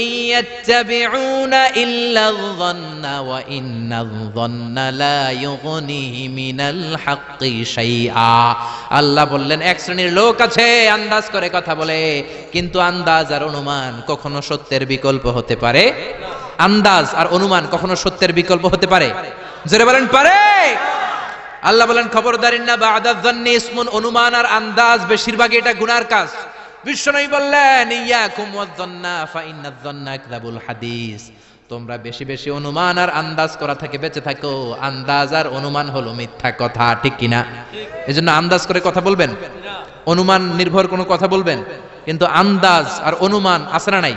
ইয়াত্তাবিউনা ইল্লায-যন্না ওয়া ইন্নায-যন্না লা ইউগনি মিনাল হাক্কি শাইআ। আল্লাহ বললেন এক শ্রেণীর লোক আছে আন্দাজ করে কথা বলে, কিন্তু আন্দাজ আর অনুমান কখনো সত্যের বিকল্প হতে পারে? আন্দাজ আর অনুমান কখনো সত্যের বিকল্প হতে পারে? জোরে বলেন পারে? আল্লাহ বলেন খবরদার ইন্না বা'দায-যন্নি ইসমুন, অনুমান আর আন্দাজ বেশিরভাগই এটা গুনার কাজ। বিশ্বনবী বললেন ইয়াকুম ওয়ায-যন্না ফা ইন্নায-যন্না আকযাবুল হাদিস, তোমরা বেশি বেশি অনুমান আর আন্দাজ করা থেকে বেঁচে থাকো, আন্দাজ আর অনুমান হলো মিথ্যা কথা। ঠিক কিনা? এজন্য আন্দাজ করে কথা বলবেন, অনুমান নির্ভর কোনো কথা বলবেন, কিন্তু আন্দাজ আর অনুমান আছে না নাই?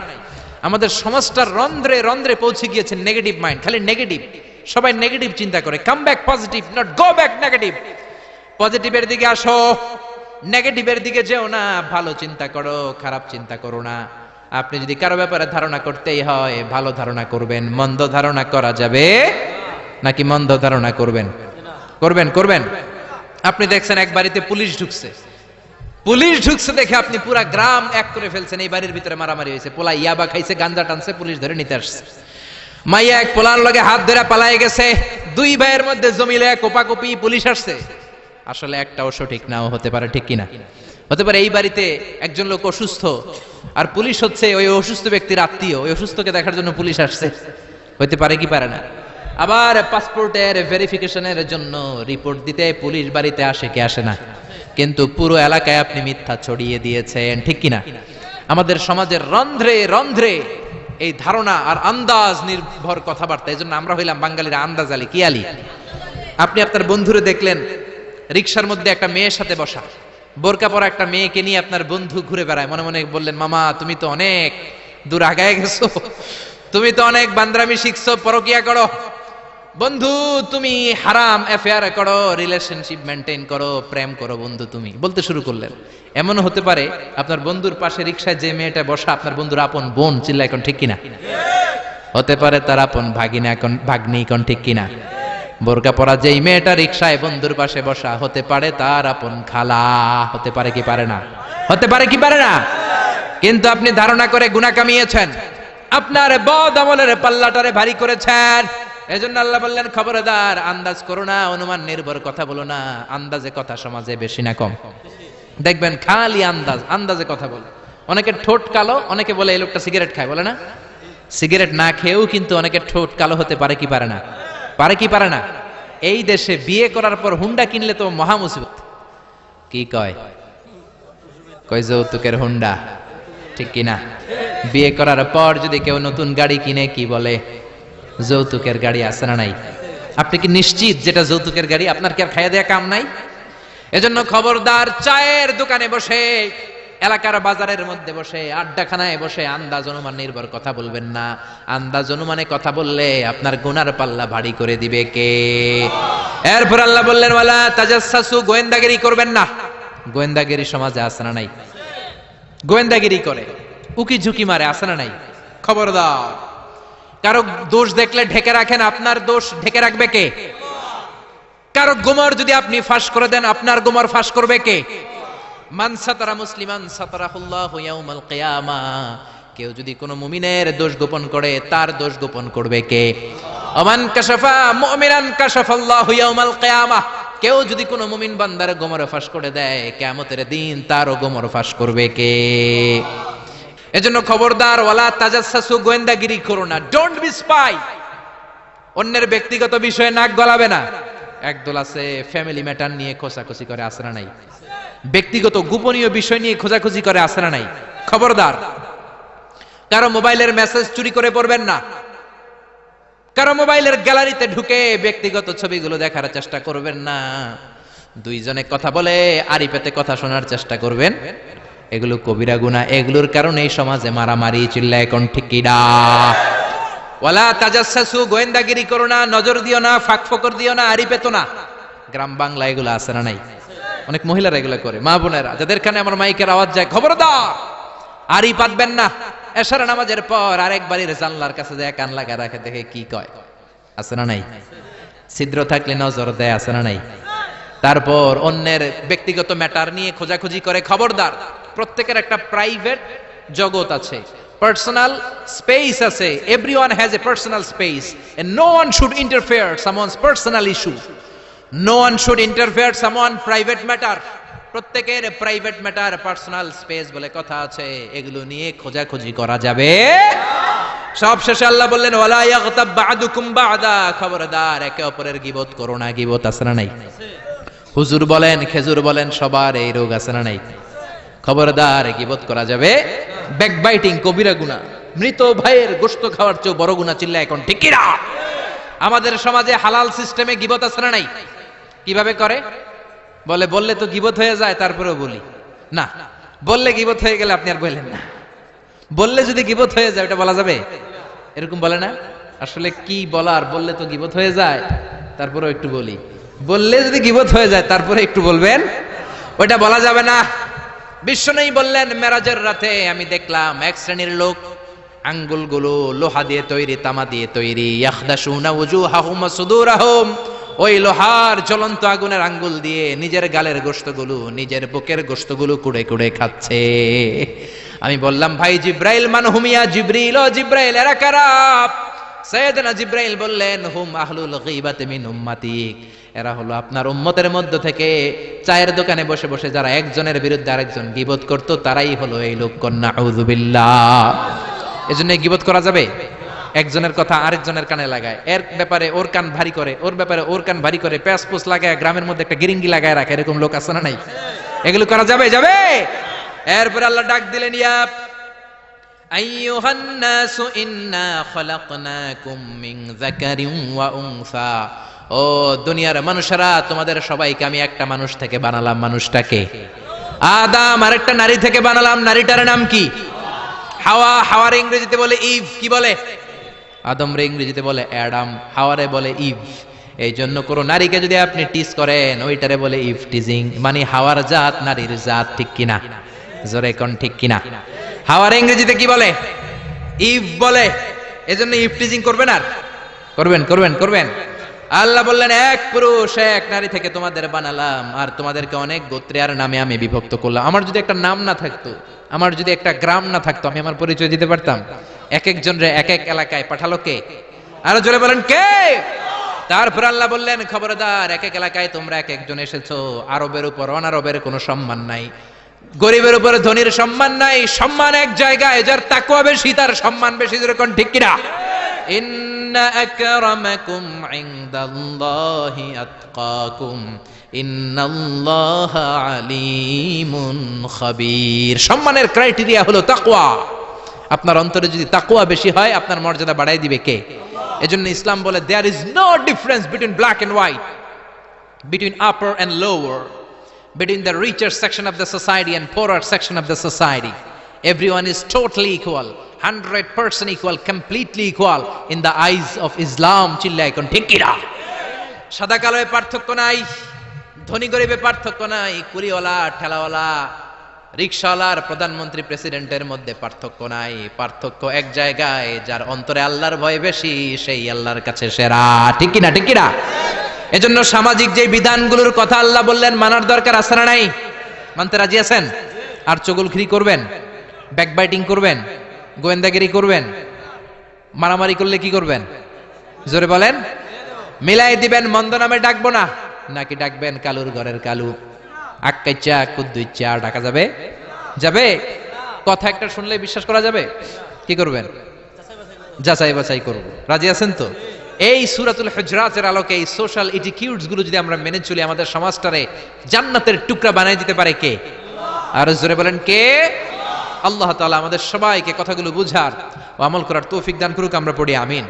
আমাদের সমাজটার রন্ধ্রে রন্ধ্রে পৌঁছে গিয়েছে নেগেটিভ মাইন্ড, খালি নেগেটিভ, সবাই নেগেটিভ চিন্তা করে। Come back positive, not go back negative. পজিটিভের দিকে আসো, নেগেটিভের দিকে যেও না। ভালো চিন্তা করো, খারাপ চিন্তা করো না। আপনি যদি কারো ব্যাপারে ধারণা করতেই হয় ভালো ধারণা করবেন, মন্দ ধারণা করা যাবে নাকি? মন্দ ধারণা করবেন? করবেন করবেন। আপনি দেখছেন এক বাড়িতে পুলিশ ঢুকছে, পুলিশ ঢুকছে দেখে আপনি পুরা গ্রাম এক করে ফেলছেন। এই বাড়ির ভিতরে মারামারি হয়েছে, পোলা ইয়াবা খাইছে, গাঞ্জা টানছে, পুলিশ ধরে নিতে আসছে। মাইয়া এক পোলার লগে হাত ধরে পালায়ে গেছে, দুই ভাইয়ের মধ্যে জমিলে কোপাকুপি, পুলিশ আসছে। আসলে একটাও সঠিক নাও হতে পারে। ঠিক কিনা? হতে পারে এই বাড়িতে একজন লোক অসুস্থ, আর পুলিশ হচ্ছে ওই অসুস্থ ব্যক্তির আত্মীয়, ওই অসুস্থকে দেখার জন্য পুলিশ আসছে। হতে পারে কি পারে না? আবার পাসপোর্টের ভেরিফিকেশনের জন্য রিপোর্ট দিতে পুলিশ বাড়িতে আসে কি আসে না? কিন্তু পুরো এলাকায় আপনি মিথ্যা ছড়িয়ে দিয়েছেন। ঠিক কিনা? আমাদের সমাজের রন্ধ্রে রন্ধ্রে এই ধারণা আর আন্দাজ নির্ভর কথাবার্তা। এই জন্য আমরা হইলাম বাঙালিরা আন্দাজ আলী, কি আলী? আপনি আপনার বন্ধুরে দেখলেন রিক্সার মধ্যে একটা মেয়ের সাথে বসা, বোরকা পরা একটা মেয়েকে নিয়ে আপনার বন্ধু ঘুরে বেড়ায়, মনে মনে বললেন, মামা তুমি তো অনেক দূর আগায় গেছো, তুমি তো অনেক বান্দরামি শিখছো, পরকিয়া করো। বন্ধু তুমি হারাম অ্যাফেয়ার করো, রিলেশনশিপ মেনটেন করো, প্রেম করো বন্ধু তুমি, বলতে শুরু করলেন। এমন হতে পারে আপনার বন্ধুর পাশে রিক্সায় যে মেয়েটা বসা আপনার বন্ধুর আপন বোন, চিল্লা এখন ঠিক কিনা? হতে পারে তার আপন ভাগিনা, এখন ভাগ্নি, এখন ঠিক কিনা? বোরকা পরা যেই মেয়েটা রিক্সায় বন্ধুর পাশে বসা হতে পারে তার আপন খালা, হতে পারে কি পারে না? হতে পারে কি পারে না? কিন্তু আপনি ধারণা করে গুনাহ কামিয়েছেন, আপনার বদ আমলের পাল্লাটারে ভারী করেছেন। এজন্য আল্লাহ বললেন, খবরদার আন্দাজ করো না, অনুমান নির্ভর কথা বলো না। আন্দাজে কথা সমাজে বেশি না কম? দেখবেন খালি আন্দাজে কথা বলে। অনেকের ঠোঁট কালো, অনেকে বলে এই লোকটা সিগারেট খায়, বলে না? সিগারেট না খেয়েও কিন্তু অনেকের ঠোঁট কালো হতে পারে কি পারে না? পারে কি পারে না? এই দেশে বিয়ে করার পর হুন্ডা কিনলে তো মহা মুসিবত। কি কয়? কয় যৌতুকের হুন্ডা, ঠিক কিনা? বিয়ে করার পর যদি কেউ নতুন গাড়ি কিনে কি বলে? যৌতুকের গাড়ি আছে না নাই? আপনি কি নিশ্চিত যেটা যৌতুকের গাড়ি? আপনার কি আর খাইয়া দেয়া কাম নাই? এজন্য খবরদার, চায়ের দোকানে বসে, এলাকার বাজারের মধ্যে বসে, আড্ডাখানায় বসে আন্দাজ অনুমান নির্ভর কথা বলবেন না। আন্দাজ অনুমানে কথা বললে আপনার গুনার পাল্লা ভারী করে দিবে কে? এরপর আল্লাহ বললেন, ওয়ালা তাজাসসু, গোয়েন্দাগিরি করবেন না। গোয়েন্দাগিরি সমাজে আছে না নাই? গোয়েন্দাগিরি করে, উকি ঝুঁকি মারে, আছে না নাই? খবরদার, কারো দোষ দেখলে ঢেকে রাখেন, আপনার দোষ ঢেকে রাখবে কে? কারো গোমর যদি আপনি ফাঁস করে দেন, আপনার গোমর ফাঁস করবে কে? মান সাতারা মুসলিমান সাতারাহুল্লাহু ইয়াউমাল কিয়ামাহ, কেউ যদি কোনো মুমিনের দোষ গোপন করে তার দোষ গোপন করবে কে? ওমান কাশাফা মুমিনান কাশাফাল্লাহু ইয়াউমাল কিয়ামাহ, কেউ যদি কোনো মুমিন বান্দার গোমর ফাঁস করে দেয় কিয়ামতের দিন তারও গোমর ফাঁস করবে কে? এজন্য খবরদার, ওয়ালা তাজাসসু, গোয়েন্দাগিরি করো না। Don't B spy. অন্যের ব্যক্তিগত বিষয়ে নাক গলাবে না। একদল আছে ফ্যামিলি ম্যাটার নিয়ে খোঁচাখুচি করে, আছে না নাই? ব্যক্তিগত গোপনীয় বিষয় নিয়ে খোঁজাখুঁজি করে, আছে না নাই? খবরদার, কারো মোবাইলের মেসেজ চুরি করে পড়বেন না। কারো মোবাইলের গ্যালারিতে ঢুকে ব্যক্তিগত ছবিগুলো দেখার চেষ্টা করবেন না। দুইজনে কথা বলে আড়ি পেতে কথা শোনার চেষ্টা করবেন, এগুলো কবিরা গুনাহ। এগুলোর কারণে এই সমাজে মারামারি, চিল্লা এখন ঠিক কিনা? ওয়ালা তাজাসসু, গোয়েন্দাগিরি করো না, নজর দিও না, ফাঁক ফকর দিও না, আড়ি পেতো না। গ্রাম বাংলা এগুলো আছে না নাই? অনেক মহিলারা এগুলো করে। মা বোনেরা যাদের কানে আমার মাইকের আওয়াজ যায়, খবরদার, আড়ি পাতবেন না। এশার নামাজের পর আরেক বাড়ির জানলার কাছে যায় কান লাগা রাখে, দেখে কি কয়, আছে না নাই? ছিদ্র থাকলে নজর দেয়, আছে না নাই? তারপর অন্যের ব্যক্তিগত ম্যাটার নিয়ে খোঁজাখুঁজি করে। খবরদার, প্রত্যেকের একটা প্রাইভেট জগৎ আছে, পার্সোনাল স্পেস আছে। Everyone has a personal space and no one should interfere someone's personal issue. No one should interfere someone private matter. প্রত্যেকের প্রাইভেট ম্যাটার, পার্সোনাল স্পেস বলে কথা আছে, এগুলো নিয়ে খোঁজাখুঁজি করা যাবে। সব শেষে আল্লাহ বললেন, ওয়ালা ইয়াগতাব বা'দুকুম বা'দা, খবরদার একে অপরের গীবত করো না। গীবত আছে না নাই? হুজুর বলেন, খেজুর বলেন, সবার এই রোগ আছে না নাই? খবরদার, গীবত করা যাবে। ব্যাকবাইটিং কবিরা গুনাহ। মৃত ভাইয়ের গোশত খাওয়ার চেয়ে বড় গুনাহ, চিল্লা এখন ঠিক কিনা? আমাদের সমাজে হালাল সিস্টেমে গীবত আছে না নাই? কিভাবে করে? বললে তো গীবত হয়ে যায়, তারপরেও বলি না। বললে গীবত হয়ে গেলে আপনি আর বললেন না। বললে যদি গীবত হয়ে যায় ওটা বলা যাবে? এরকম বলে না? আসলে কি বলার, বললে তো গীবত হয়ে যায়, তারপরেও একটু বলি। বললে যদি গীবত হয়ে যায় তারপরে একটু বলবেন, ওইটা বলা যাবে না। বিশ্বনবী বললেন, মেরাজের রাতে আমি দেখলাম এক শ্রেণীর লোক, আঙ্গুলগুলো লোহা দিয়ে তৈরি, তামা দিয়ে তৈরি, ইয়াখদাশুনা ওয়ুজুহাহুম ওয়া সুদুরাহুম, ওই লোহার জ্বলন্ত আগুনের আঙ্গুল দিয়ে নিজের গালের গোশতগুলো, নিজের বুকের গোশতগুলো কুড়ে কুড়ে খাচ্ছে। আমি বললাম, ভাই জিব্রাইল, মান হুমিয়া জিবরিল, ও জিব্রাইল এরা কারা? সাইয়েদনা জিব্রাইল বললেন, হুম আহলুল গীবাতি মিন উম্মতিক, এরা হলো আপনার উম্মতের মধ্য থেকে চায়ের দোকানে বসে বসে যারা একজনের বিরুদ্ধে আরেকজন গীবত করত, তারাই হলো এই লোকগণ। নাউযুবিল্লাহ। এজন্য গীবত করা যাবে? একজনের কথা আরেকজনের কানে লাগায়, এর ব্যাপারে ওর কান ভারী করে, ওর ব্যাপারে ওর কান ভারী করে, প্যাসপুস লাগায়, গ্রামের মধ্যে একটা গিরিঙ্গি লাগায় রাখে, এরকম লোক আছে না নাই? এগুলো করা যাবে? যাবে। এরপর আল্লাহ ডাক দিলেন, ইয়া আইয়ুহান নাসু ইন্না খালাকনাকুম মিন যাকারিন ওয়া উনসা, ও দুনিয়ার মানুষেরা, তোমাদের সবাইকে আমি একটা মানুষ থেকে বানালাম। মানুষটাকে আদম, আরেকটা নারী থেকে বানালাম। নারীটার নাম কি? হাওয়া। হাওয়ার ইংরেজিতে বলে ইভ। কি বলে? আদম রে ইংরেজিতে বলে অ্যাডাম, হাওয়ারে বলে ইভ। এই জন্য কোনো নারীকে যদি আপনি টিজ করেন, ওইটারে বলে ইভ টিজিং, মানে হাওয়ার জাত নারীর জাত। ঠিক কিনা? জোরে কোন ঠিক কিনা? হাওয়ার ইংরেজিতে কি বলে? ইভ বলে। এজন্য ইভ টিজিং করবেন। আর করবেন করবেন করবেন। আল্লাহ বললেন, এক পুরুষ এক নারী থেকে তোমাদের বানালাম, আর তোমাদেরকে অনেক গোত্রে আর নামে আমি বিভক্ত করলাম। আমার যদি একটা নাম না থাকতো, আমার যদি একটা গ্রাম না থাকতো, আমি আমার পরিচয় দিতে পারতাম? এক একজন রে এক এক এলাকায় পাঠালো কে? আরো জোরে বলেন, কে? তারপর আল্লাহ বললেন, খবরদার, এক এক এলাকায় তোমরা এক একজন এসেছো। আরবের উপর অনারবের কোনো সম্মান নাই, গরিবের উপর ধনীর সম্মান নাই। সম্মান এক জায়গায়, যার তাকওয়া বেশি তার সম্মান বেশি। যেরকম ঠিক কিনা? ইন্না আকরামাকুম ইনদাল্লাহি আতকাকুম ইন্নাল্লাহা আলিমুন খাবীর। সম্মানের ক্রাইটেরিয়া হলো তাকওয়া। আপনার অন্তরে যদি তাকওয়া বেশি হয়, আপনার মর্যাদা বাড়াই দিবে কে? এজন্য ইসলাম বলে, there is no difference between black and white, between upper and lower, between the richer section of the society and poorer section of the society. Everyone is totally equal, 100% equal, completely equal in the eyes of Islam. চিল্লায় কোন ঠিক কিনা? সাদা কালোয় পার্থক্য নাই, ধনী গরিবে পার্থক্য নাই, কুলিওয়ালা ঠেলাওয়ালা রিকশাওয়ালার প্রধানমন্ত্রী প্রেসিডেন্টের মধ্যে পার্থক্য নাই। পার্থক্য এক জায়গায়, যার অন্তরে আল্লাহর ভয় বেশি সেই আল্লাহর কাছে সেরা। ঠিক কিনা? ঠিক কিনা? এজন্য সামাজিক যে বিধানগুলোর কথা আল্লাহ বললেন, মানার দরকার আছে না নাই? মানতে রাজি আছেন? আর চগলখড়ি করবেন, ব্যাকবাইটিং করবেন, গোয়েন্দাগিরি করবেন, মারামারি করলে কি করবেন? জোরে বলেন। মিলাই দিবেন, মন্দ নামে ডাকবো না, নাকি ডাকবেন কালুর ঘরের কালু? আক্কাইচা কুদ্দুইচা ডাকা যাবে? যাবে? কথা একটা শুনলে বিশ্বাস করা যাবে? কি করবেন? যাচাই বাছাই করব। রাজি আছেন তো? এই সূরাতুল হুজরাতের আলোকে এই সোশ্যাল এটিকিউটস গুলো যদি আমরা মেনে চলি, আমাদের সমাজটারে জান্নাতের টুকরা বানাই দিতে পারে কে? আর জোরে বলেন, কে? আল্লাহ তাআলা আমাদের সবাইকে কথাগুলো বুঝার ও আমল করার তৌফিক দান করুক। আমরা পড়ি আমিন।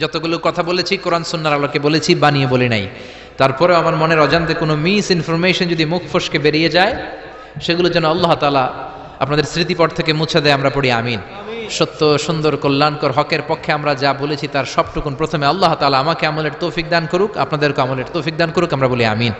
যতগুলো কথা বলেছি কোরআন সুন্নাহর আলোকে বলেছি, বানিয়ে বলি নাই। তারপরে আমার মনের অজান্তে কোনো মিস ইনফরমেশন যদি মুখ ফসকে বেরিয়ে যায়, সেগুলো যেন আল্লাহ তাআলা আপনাদের স্মৃতিপট থেকে মুছে দেয়। আমরা পড়ি আমিন। সত্য, সুন্দর, কল্যাণকর, হকের পক্ষে আমরা যা বলেছি তার সবটুকুন প্রথমে আল্লাহ তাআলা আমাকে আমলের তৌফিক দান করুক, আপনাদেরকে আমলের তৌফিক দান করুক। আমরা বলি আমিন।